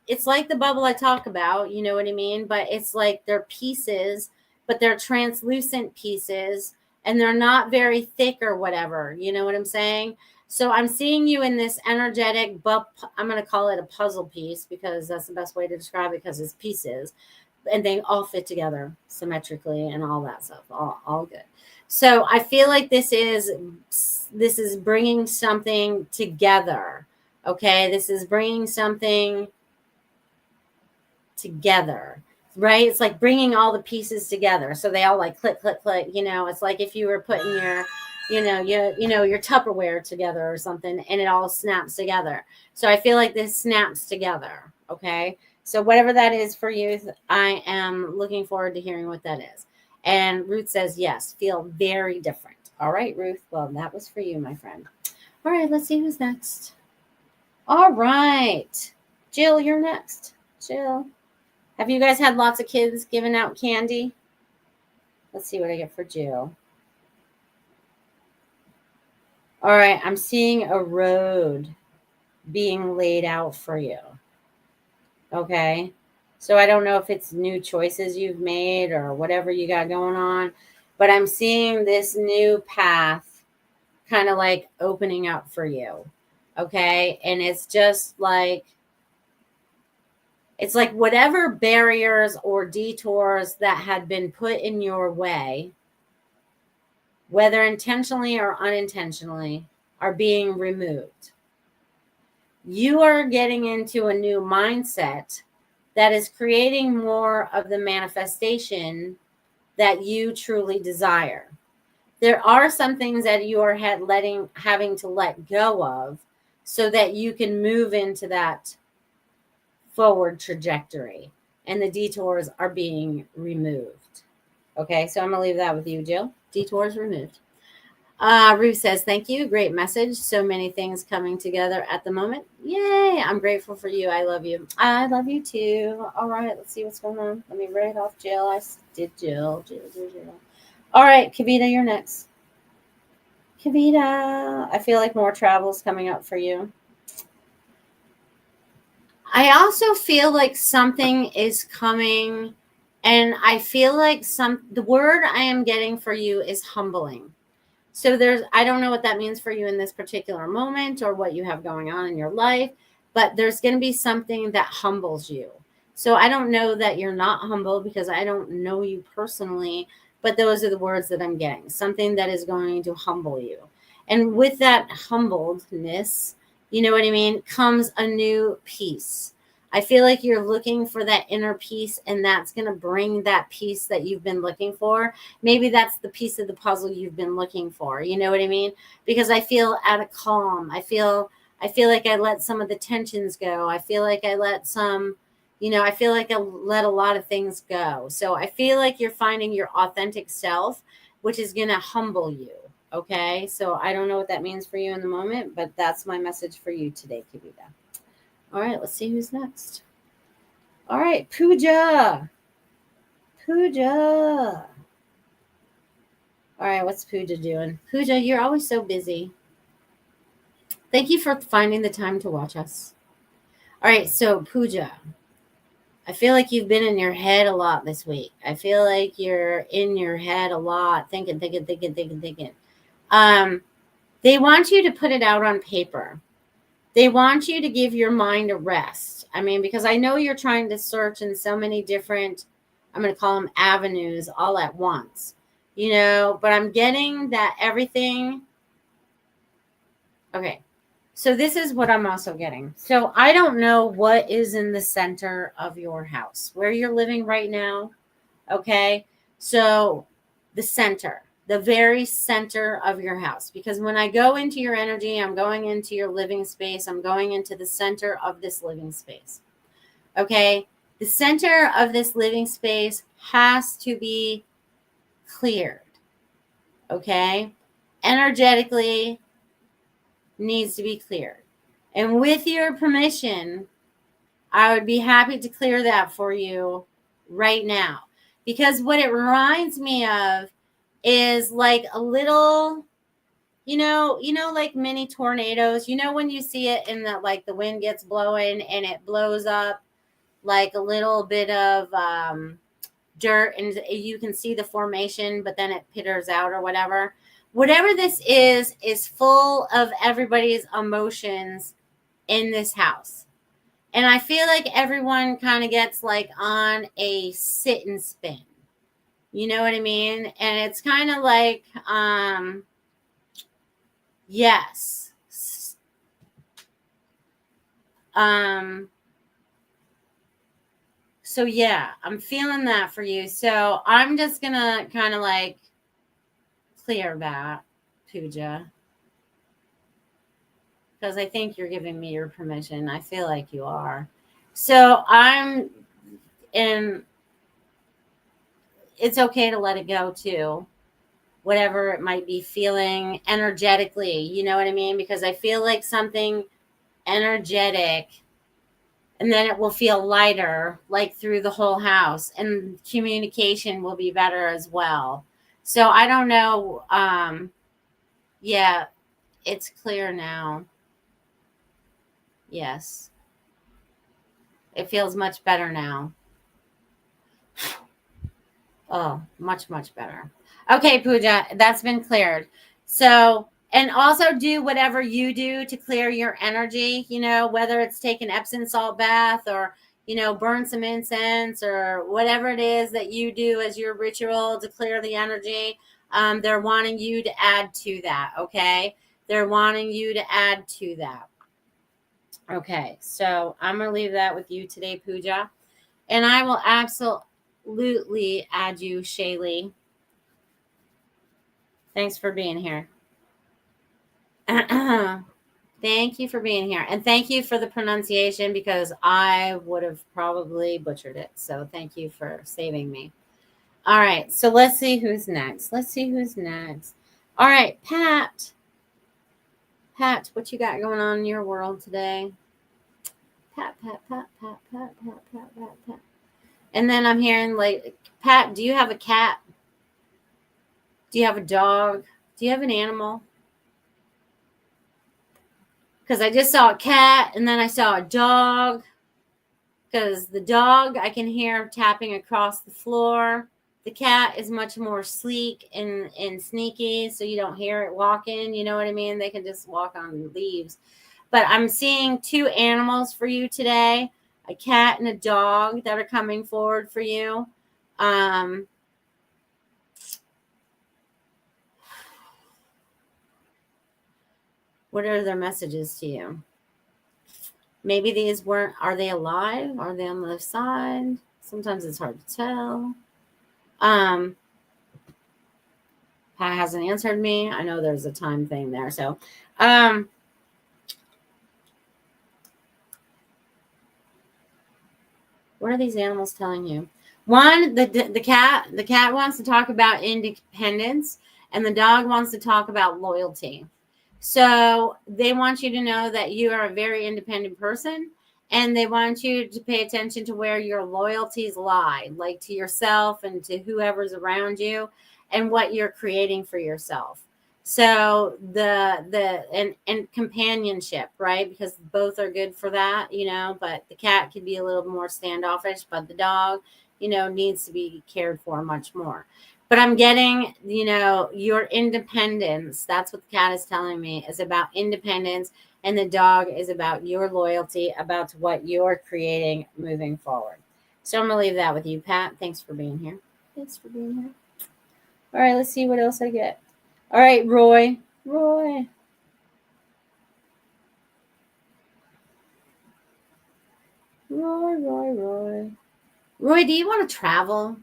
S1: the bubble I talk about, you know what I mean? But it's like they're pieces, but they're translucent pieces, and they're not very thick or whatever. You know what I'm saying? So I'm seeing you in this energetic, but I'm going to call it a puzzle piece because that's the best way to describe it because it's pieces and they all fit together symmetrically and all that stuff. All good. So I feel like this is bringing something together. Okay. This is bringing something together, right? It's like bringing all the pieces together. So they all like click, click, click, it's like if you were putting your, your Tupperware together or something and it all snaps together. So I feel like this snaps together. Okay. So whatever that is for you, I am looking forward to hearing what that is. And Ruth says, yes, feel very different. All right, Ruth. Well, that was for you, my friend. All right. Let's see who's next. All right. Jill, you're next. Jill. Have you guys had lots of kids giving out candy? Let's see what I get for Jill. All right, I'm seeing a road being laid out for you. Okay, so I don't know if it's new choices you've made or whatever you got going on, but I'm seeing this new path kind of like opening up for you. Okay, and it's just like, it's like whatever barriers or detours that had been put in your way, whether intentionally or unintentionally, are being removed. You are getting into a new mindset that is creating more of the manifestation that you truly desire. There are some things that you are having to let go of so that you can move into that forward trajectory, and the detours are being removed. Okay, so I'm gonna leave that with you, Jill. Detours removed. Ruth says, thank you. Great message. So many things coming together at the moment. Yay. I'm grateful for you. I love you. I love you too. All right. Let's see what's going on. Let me write off Jill. I did Jill. All right. Kavita, you're next. Kavita, I feel like more travel is coming up for you. I also feel like something is coming, and I feel like the word I am getting for you is humbling. So I don't know what that means for you in this particular moment or what you have going on in your life, but there's going to be something that humbles you. So I don't know that you're not humble because I don't know you personally, but those are the words that I'm getting. Something that is going to humble you. And with that humbledness, you know what I mean, comes a new peace. I feel like you're looking for that inner peace, and that's going to bring that peace that you've been looking for. Maybe that's the piece of the puzzle you've been looking for. You know what I mean? Because I feel at a calm. I feel like I let some of the tensions go. I feel like I let I feel like I let a lot of things go. So I feel like you're finding your authentic self, which is going to humble you. Okay. So I don't know what that means for you in the moment, but that's my message for you today, Kavita. All right, let's see who's next. All right, Pooja. Pooja. All right, what's Pooja doing? Pooja, you're always so busy. Thank you for finding the time to watch us. All right, so Pooja, I feel like you've been in your head a lot this week. I feel like you're in your head a lot, thinking. They want you to put it out on paper. They want you to give your mind a rest. I mean, because I know you're trying to search in so many different, I'm going to call them avenues all at once, but I'm getting that everything. Okay. So this is what I'm also getting. So I don't know what is in the center of your house, where you're living right now. Okay. So the center, the very center of your house, because when I go into your energy, I'm going into your living space. I'm going into the center of this living space. Okay. The center of this living space has to be cleared. Okay. Energetically needs to be cleared. And with your permission, I would be happy to clear that for you right now. Because what it reminds me of is like a little, like mini tornadoes. When you see it in the wind gets blowing and it blows up like a little bit of dirt and you can see the formation, but then it pitters out or whatever. whatever this is full of everybody's emotions in this house. And I feel like everyone kind of gets like on a sit and spin. You know what I mean? And it's kind of like, yes. So yeah, I'm feeling that for you. So I'm just going to kind of like clear that, Pooja. Because I think you're giving me your permission. I feel like you are. So I'm in, it's okay to let it go too. Whatever it might be feeling energetically, you know what I mean? Because I feel like something energetic, and then it will feel lighter, like through the whole house, and communication will be better as well. So I don't know. Yeah, it's clear now. Yes, it feels much better now. Oh, much, much better. Okay, Pooja, that's been cleared. So, and also do whatever you do to clear your energy, you know, whether it's take an Epsom salt bath or, you know, burn some incense or whatever it is that you do as your ritual to clear the energy. They're wanting you to add to that, okay? They're wanting you to add to that. Okay, so I'm going to leave that with you today, Pooja. And I will absolutely add you, Shaylee. Thanks for being here. Thank you for being here. And thank you for the pronunciation because I would have probably butchered it. So thank you for saving me. All right. So let's see who's next. Let's see who's next. All right, Pat. Pat, what you got going on in your world today? Pat, Pat, Pat, Pat, Pat, Pat, Pat, Pat, Pat. And then I'm hearing like, Pat, do you have a cat? Do you have a dog? Do you have an animal? Because I just saw a cat and then I saw a dog. Because the dog, I can hear tapping across the floor. The cat is much more sleek and sneaky, so you don't hear it walking. You know what I mean? They can just walk on leaves. But I'm seeing two animals for you today, a cat and a dog that are coming forward for you. What are their messages to you? Maybe these weren't, are they alive? Are they on the other side? Sometimes it's hard to tell. Pat hasn't answered me. I know there's a time thing there. So, what are these animals telling you? One, the cat wants to talk about independence, and the dog wants to talk about loyalty. So they want you to know that you are a very independent person, and they want you to pay attention to where your loyalties lie, like to yourself and to whoever's around you, and what you're creating for yourself. So and companionship, right? Because both are good for that, you know, but the cat can be a little more standoffish, but the dog, you know, needs to be cared for much more. But I'm getting, you know, your independence. That's what the cat is telling me is about independence. And the dog is about your loyalty, about what you're creating moving forward. So I'm going to leave that with you, Pat. Thanks for being here. Thanks for being here. All right, let's see what else I get. All right, Roy. Roy. Roy, do you want to travel?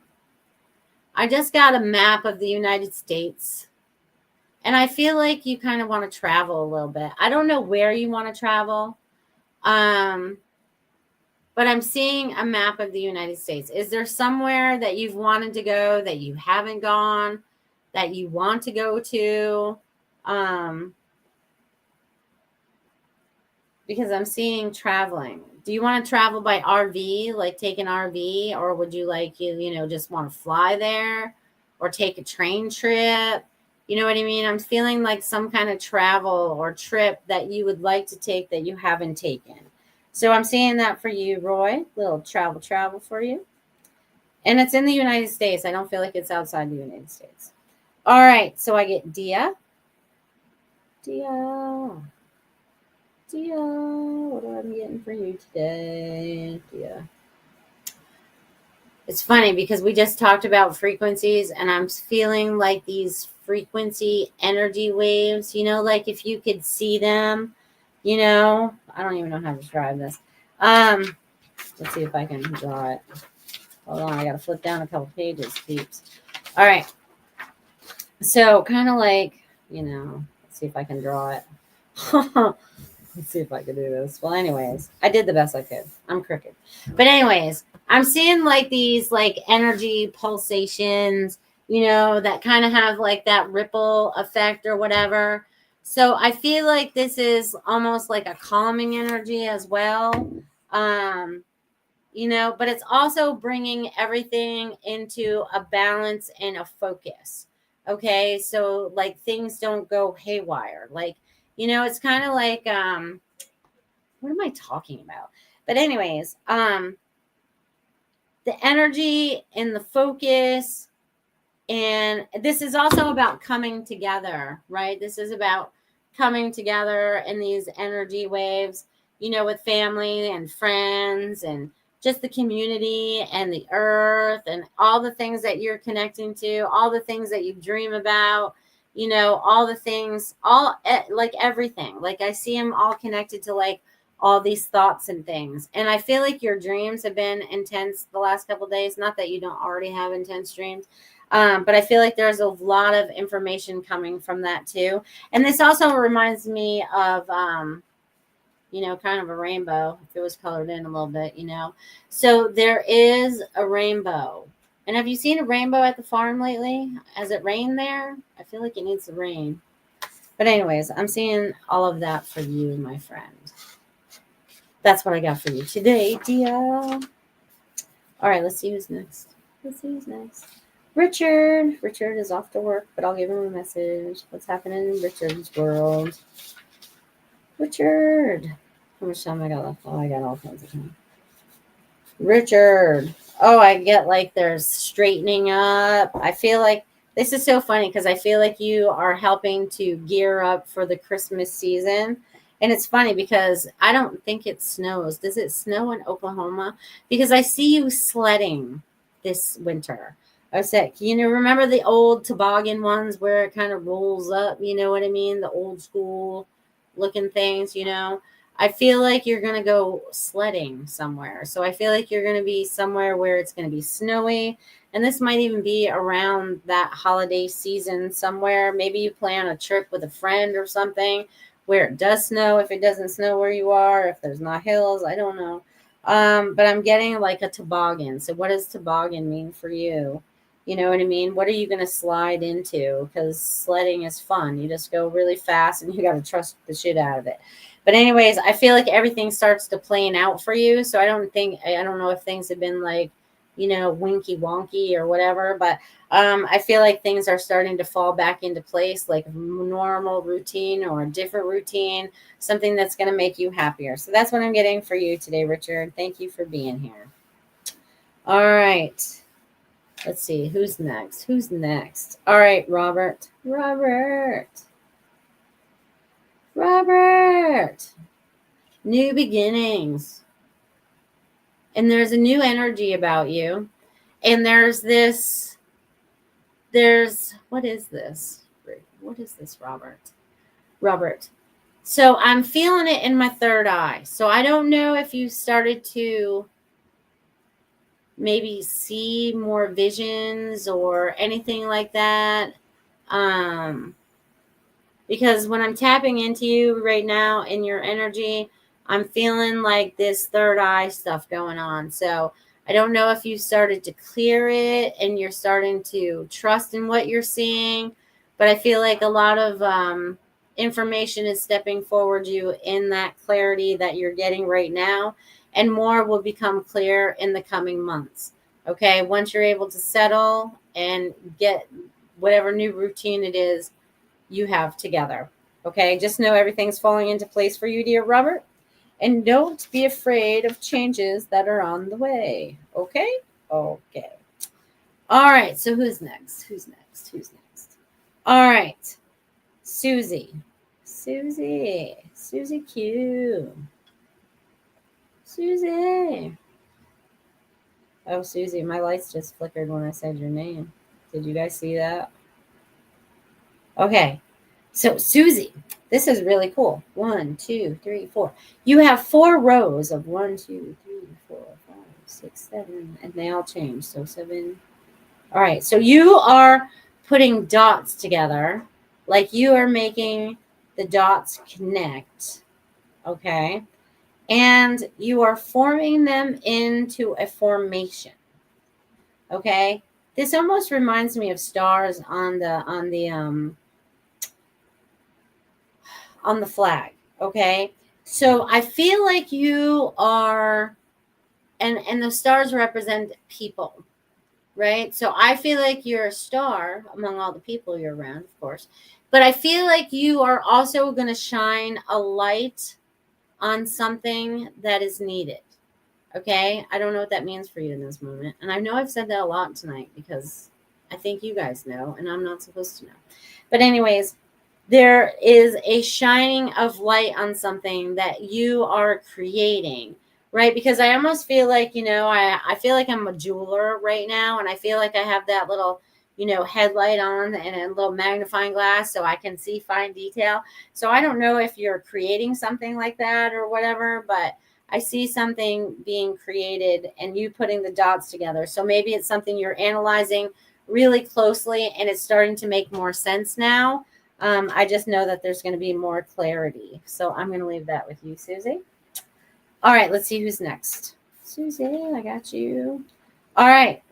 S1: I just got a map of the United States. And I feel like you kind of want to travel a little bit. I don't know where you want to travel. But I'm seeing a map of the United States. Is there somewhere that you've wanted to go that you haven't gone, that you want to go to? Because I'm seeing traveling. Do you want to travel by RV, like take an RV, or would you like you know, just want to fly there or take a train trip? You know what I mean? I'm feeling like some kind of travel or trip that you would like to take that you haven't taken. So I'm seeing that for you, Roy. Little travel for you. And it's in the United States. I don't feel like it's outside the United States. All right, so I get Dia. Dia. Dia, what am I getting for you today? Dia. It's funny because we just talked about frequencies and I'm feeling like these frequency energy waves, like if you could see them, I don't even know how to describe this. Let's see if I can draw it. Hold on, I got to flip down a couple pages, peeps. All right. So kind of like, let's see if I can draw it. Let's see if I can do this. Well, anyways, I did the best I could. I'm crooked. But anyways, I'm seeing like these like energy pulsations, that kind of have like that ripple effect or whatever. So I feel like this is almost like a calming energy as well. But it's also bringing everything into a balance and a focus. Okay. So like things don't go haywire. Like, it's kind of like, what am I talking about? But anyways, the energy and the focus, and this is also about coming together, right? This is about coming together in these energy waves, with family and friends and just the community and the earth and all the things that you're connecting to, all the things that you dream about, all the things, like everything. Like I see them all connected to like all these thoughts and things. And I feel like your dreams have been intense the last couple of days. Not that you don't already have intense dreams, but I feel like there's a lot of information coming from that too. And this also reminds me of, kind of a rainbow, if it was colored in a little bit, So there is a rainbow. And have you seen a rainbow at the farm lately? Has it rained there? I feel like it needs to rain. But anyways, I'm seeing all of that for you, my friend. That's what I got for you today, Dia. All right, let's see who's next. Richard. Richard is off to work, but I'll give him a message. What's happening in Richard's world? Richard. How much time I got left? Oh, I got all kinds of time. Richard. Oh, I get like there's straightening up. I feel like this is so funny because I feel like you are helping to gear up for the Christmas season. And it's funny because I don't think it snows. Does it snow in Oklahoma? Because I see you sledding this winter. I said, remember the old toboggan ones where it kind of rolls up? You know what I mean? The old school looking things, I feel like you're going to go sledding somewhere. So I feel like you're going to be somewhere where it's going to be snowy. And this might even be around that holiday season somewhere. Maybe you plan a trip with a friend or something where it does snow, if it doesn't snow where you are, if there's not hills, I don't know. But I'm getting like a toboggan. So what does toboggan mean for you? You know what I mean? What are you going to slide into? Because sledding is fun. You just go really fast and you got to trust the shit out of it. But anyways, I feel like everything starts to plan out for you. So I don't know if things have been like, winky wonky or whatever. But I feel like things are starting to fall back into place, like a normal routine or a different routine, something that's going to make you happier. So that's what I'm getting for you today, Richard. Thank you for being here. All right. Let's see. Who's next? All right, Robert. New beginnings. And there's a new energy about you. And what is this? What is this, Robert? So I'm feeling it in my third eye. So I don't know if you started to maybe see more visions or anything like that. Because when I'm tapping into you right now in your energy, I'm feeling like this third eye stuff going on. So I don't know if you started to clear it and you're starting to trust in what you're seeing, but I feel like a lot of information is stepping forward you in that clarity that you're getting right now, and more will become clear in the coming months. Okay, once you're able to settle and get whatever new routine it is you have together. Okay, just know everything's falling into place for you, dear Robert. And don't be afraid of changes that are on the way. Okay? Okay. All right, so who's next? All right. Susie. Susie Q. Susie. Oh, Susie, my lights just flickered when I said your name. Did you guys see that? Okay. So, Susie, this is really cool. 1, 2, 3, 4. You have 4 rows of 1, 2, 3, 4, 5, 6, 7, and they all change. So, 7. All right. So, you are putting dots together, like you are making the dots connect. Okay. And you are forming them into a formation. Okay. This almost reminds me of stars on the flag. Okay. So I feel like you are, and the stars represent people, right? So I feel like you're a star among all the people you're around, of course. But I feel like you are also going to shine a light on something that is needed. Okay. I don't know what that means for you in this moment. And I know I've said that a lot tonight because I think you guys know, and I'm not supposed to know. But, anyways, there is a shining of light on something that you are creating, right? Because I almost feel like, I feel like I'm a jeweler right now, and I feel like I have that little, headlight on and a little magnifying glass so I can see fine detail. So I don't know if you're creating something like that or whatever, but I see something being created and you putting the dots together. So maybe it's something you're analyzing really closely and it's starting to make more sense now. I just know that there's going to be more clarity. So I'm going to leave that with you, Susie. All right, let's see who's next. Susie, I got you. All right.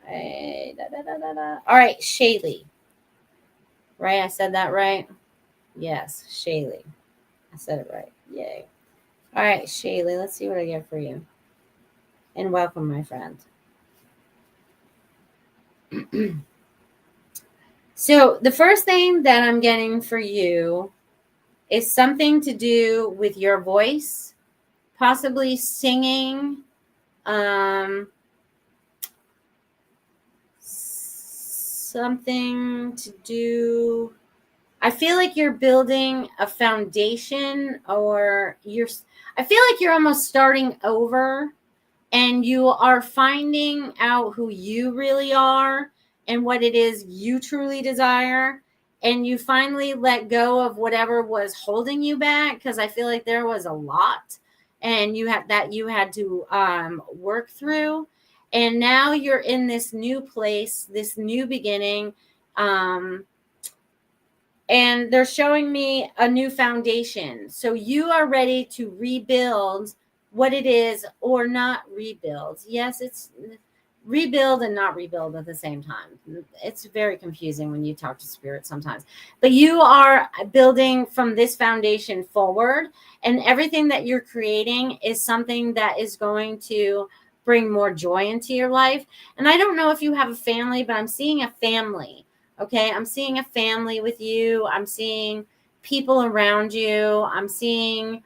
S1: Hey, All right, Shaylee. Right? I said that right? Yes, Shaylee. I said it right. Yay. All right, Shaylee, let's see what I get for you. And welcome, my friend. So the first thing that I'm getting for you is something to do with your voice, possibly singing, something to do. I feel like you're building a foundation, or I feel like you're almost starting over, and you are finding out who you really are and what it is you truly desire. And you finally let go of whatever was holding you back, because I feel like there was a lot and you had to work through. And now you're in this new place, this new beginning. And they're showing me a new foundation. So you are ready to rebuild what it is, or not rebuild. Yes, it's rebuild and not rebuild at the same time. It's very confusing when you talk to spirit sometimes. But you are building from this foundation forward, and everything that you're creating is something that is going to bring more joy into your life. And I don't know if you have a family, but I'm seeing a family. Okay, I'm seeing a family with you. I'm seeing people around you. I'm seeing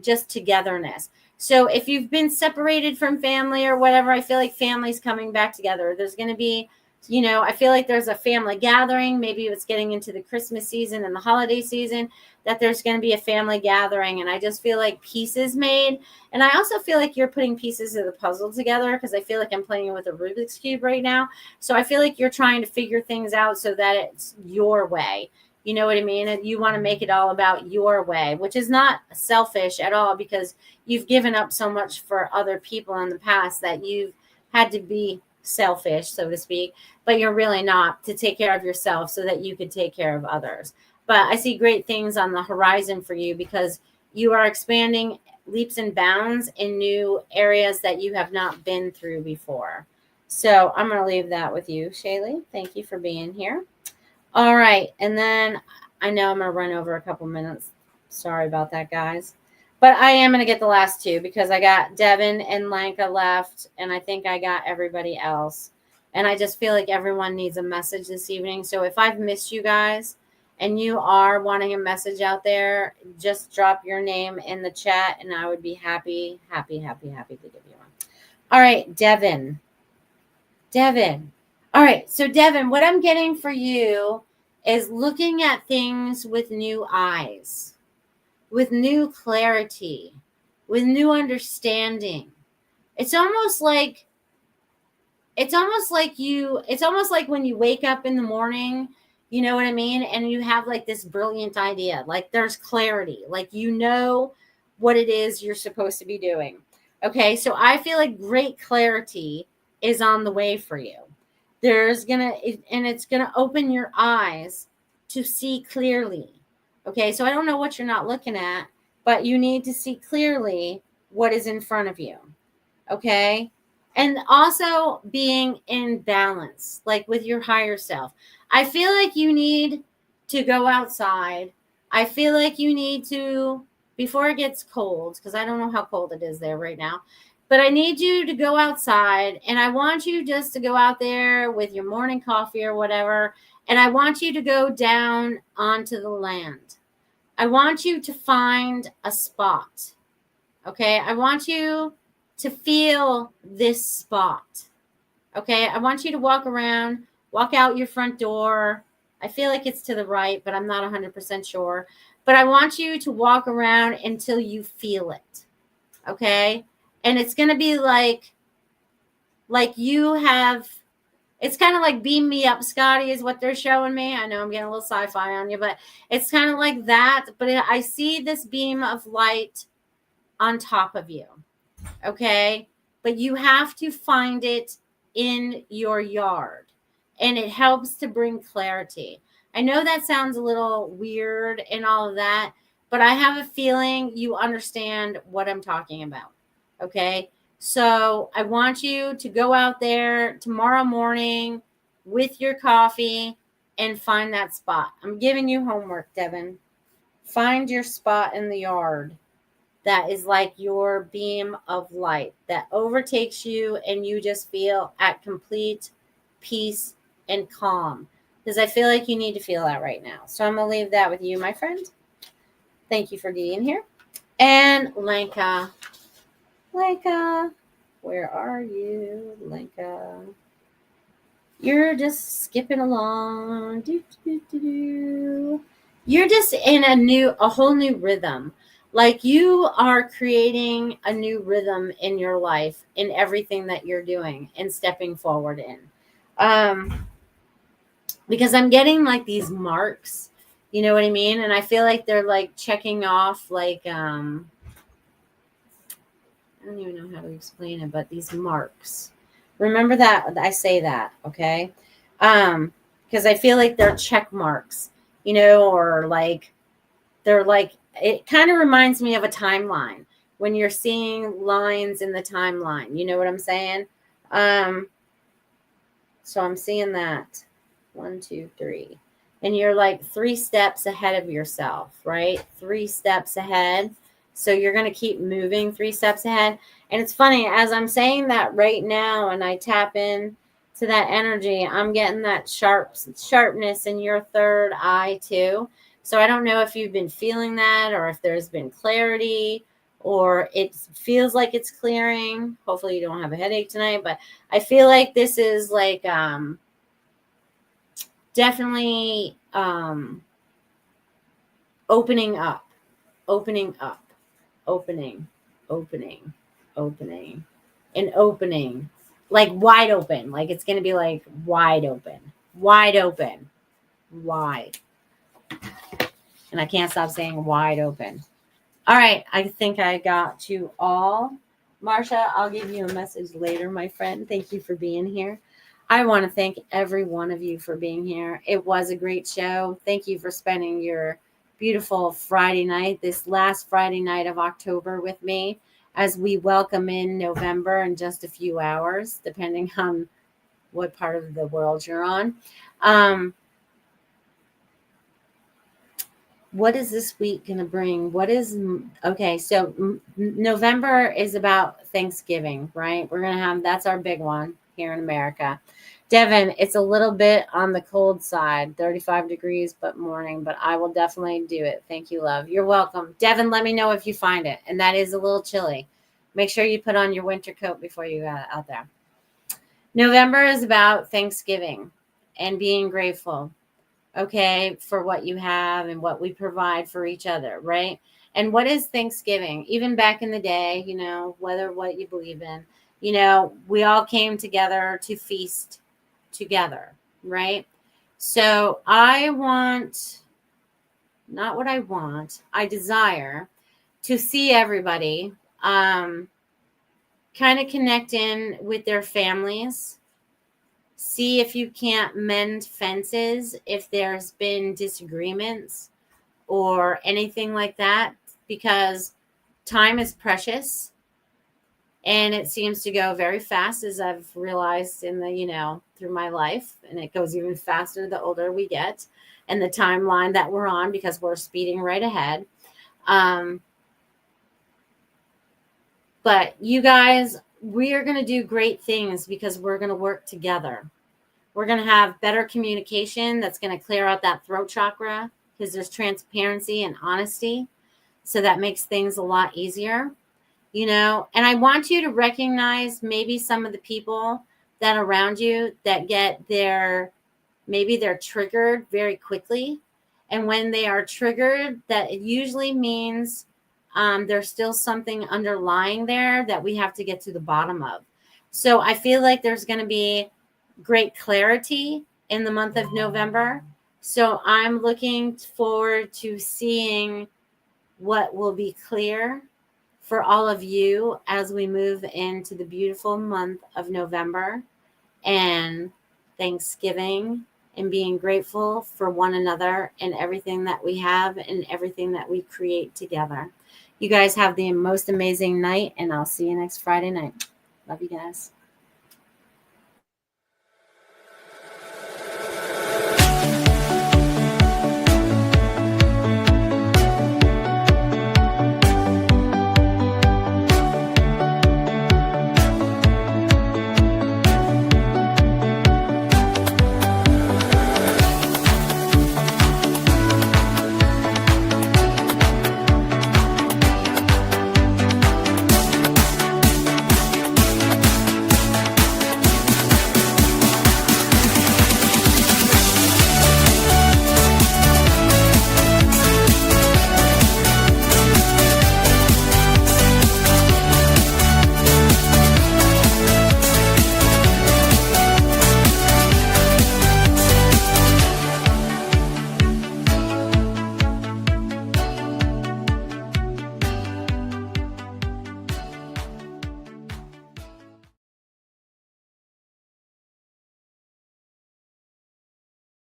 S1: just togetherness. So if you've been separated from family or whatever, I feel like family's coming back together. There's going to be, I feel like there's a family gathering. Maybe it's getting into the Christmas season and the holiday season, that there's going to be a family gathering. And I just feel like pieces made. And I also feel like you're putting pieces of the puzzle together, because I feel like I'm playing with a Rubik's Cube right now. So I feel like you're trying to figure things out so that it's your way. You know what I mean? And you want to make it all about your way, which is not selfish at all, because you've given up so much for other people in the past that you've had to be selfish, so to speak, but you're really not, to take care of yourself so that you could take care of others. But I see great things on the horizon for you, because you are expanding leaps and bounds in new areas that you have not been through before. So I'm going to leave that with you, Shaylee. Thank you for being here. All right. And then I know I'm going to run over a couple minutes. Sorry about that, guys. But I am going to get the last two, because I got Devin and Lanka left, and I think I got everybody else. And I just feel like everyone needs a message this evening. So if I've missed you guys and you are wanting a message out there, just drop your name in the chat and I would be happy to give you one. All right, Devin. All right, so Devin, what I'm getting for you is looking at things with new eyes, with new clarity, with new understanding. It's almost like when you wake up in the morning, you know what I mean? And you have like this brilliant idea, like there's clarity, like you know what it is you're supposed to be doing. Okay, so I feel like great clarity is on the way for you. It's gonna open your eyes to see clearly. Okay, so I don't know what you're not looking at, but you need to see clearly what is in front of you. Okay, and also being in balance, like with your higher self. I feel like you need to go outside. I feel like you need to, before it gets cold, because I don't know how cold it is there right now, but I need you to go outside, and I want you just to go out there with your morning coffee or whatever, and I want you to go down onto the land. I want you to find a spot. Okay, I want you to feel this spot. Okay, I want you to walk around, walk out your front door. I feel like it's to the right, but I'm not 100% sure. But I want you to walk around until you feel it. Okay, and it's going to be like you have, it's kind of like beam me up, Scotty, is what they're showing me. I know I'm getting a little sci-fi on you, but it's kind of like that. But I see this beam of light on top of you. Okay, but you have to find it in your yard, and it helps to bring clarity. I know that sounds a little weird and all of that, but I have a feeling you understand what I'm talking about. Okay, so I want you to go out there tomorrow morning with your coffee and find that spot. I'm giving you homework, Devin. Find your spot in the yard that is like your beam of light that overtakes you, and you just feel at complete peace and calm, because I feel like you need to feel that right now. So I'm going to leave that with you, my friend. Thank you for being here. And Lenka, where are you, Lenka? You're just skipping along. You're just in a whole new rhythm. Like you are creating a new rhythm in your life, in everything that you're doing and stepping forward in. Because I'm getting like these marks, you know what I mean? And I feel like they're like checking off, like, I don't even know how to explain it, but these marks. Remember that I say that, okay? Because I feel like they're check marks, you know, or like they're like, it kind of reminds me of a timeline when you're seeing lines in the timeline. You know what I'm saying? So I'm seeing that 1, 2, 3, and you're like 3 steps ahead of yourself, right? 3 steps ahead. So you're going to keep moving 3 steps ahead. And it's funny, as I'm saying that right now, and I tap in to that energy, I'm getting that sharpness in your third eye too. So I don't know if you've been feeling that, or if there's been clarity, or it feels like it's clearing. Hopefully you don't have a headache tonight, but I feel like this is like definitely opening up, opening, and opening, like wide open. Like it's going to be like wide open. And I can't stop saying wide open. All right, I think I got to all. Marsha, I'll give you a message later, my friend. Thank you for being here. I want to thank every one of you for being here. It was a great show. Thank you for spending your beautiful Friday night, this last Friday night of October with me, as we welcome in November in just a few hours, depending on what part of the world you're on. What is this week going to bring? Okay, so November is about Thanksgiving, right? We're going to have, that's our big one here in America. Devin, it's a little bit on the cold side, 35 degrees, but morning, but I will definitely do it. Thank you, love. You're welcome. Devin, let me know if you find it. And that is a little chilly. Make sure you put on your winter coat before you go out there. November is about Thanksgiving and being grateful. okay, for what you have and what we provide for each other, right? And what is Thanksgiving? Even back in the day, you know, whether what you believe in, you know, we all came together to feast together, right? So I want, not what I want, I desire to see everybody kind of connect in with their families. See if you can't mend fences if there's been disagreements or anything like that, because time is precious and it seems to go very fast, as I've realized in the, you know, through my life, and it goes even faster the older we get and the timeline that we're on, because we're speeding right ahead. But you guys, we are going to do great things because we're going to work together. We're going to have better communication that's going to clear out that throat chakra, because there's transparency and honesty. So that makes things a lot easier, you know. And I want you to recognize maybe some of the people that are around you that get maybe they're triggered very quickly. And when they are triggered, that it usually means there's still something underlying there that we have to get to the bottom of. So I feel like there's going to be great clarity in the month of November. So I'm looking forward to seeing what will be clear for all of you as we move into the beautiful month of November and Thanksgiving, and being grateful for one another and everything that we have and everything that we create together. You guys have the most amazing night, and I'll see you next Friday night. Love you guys.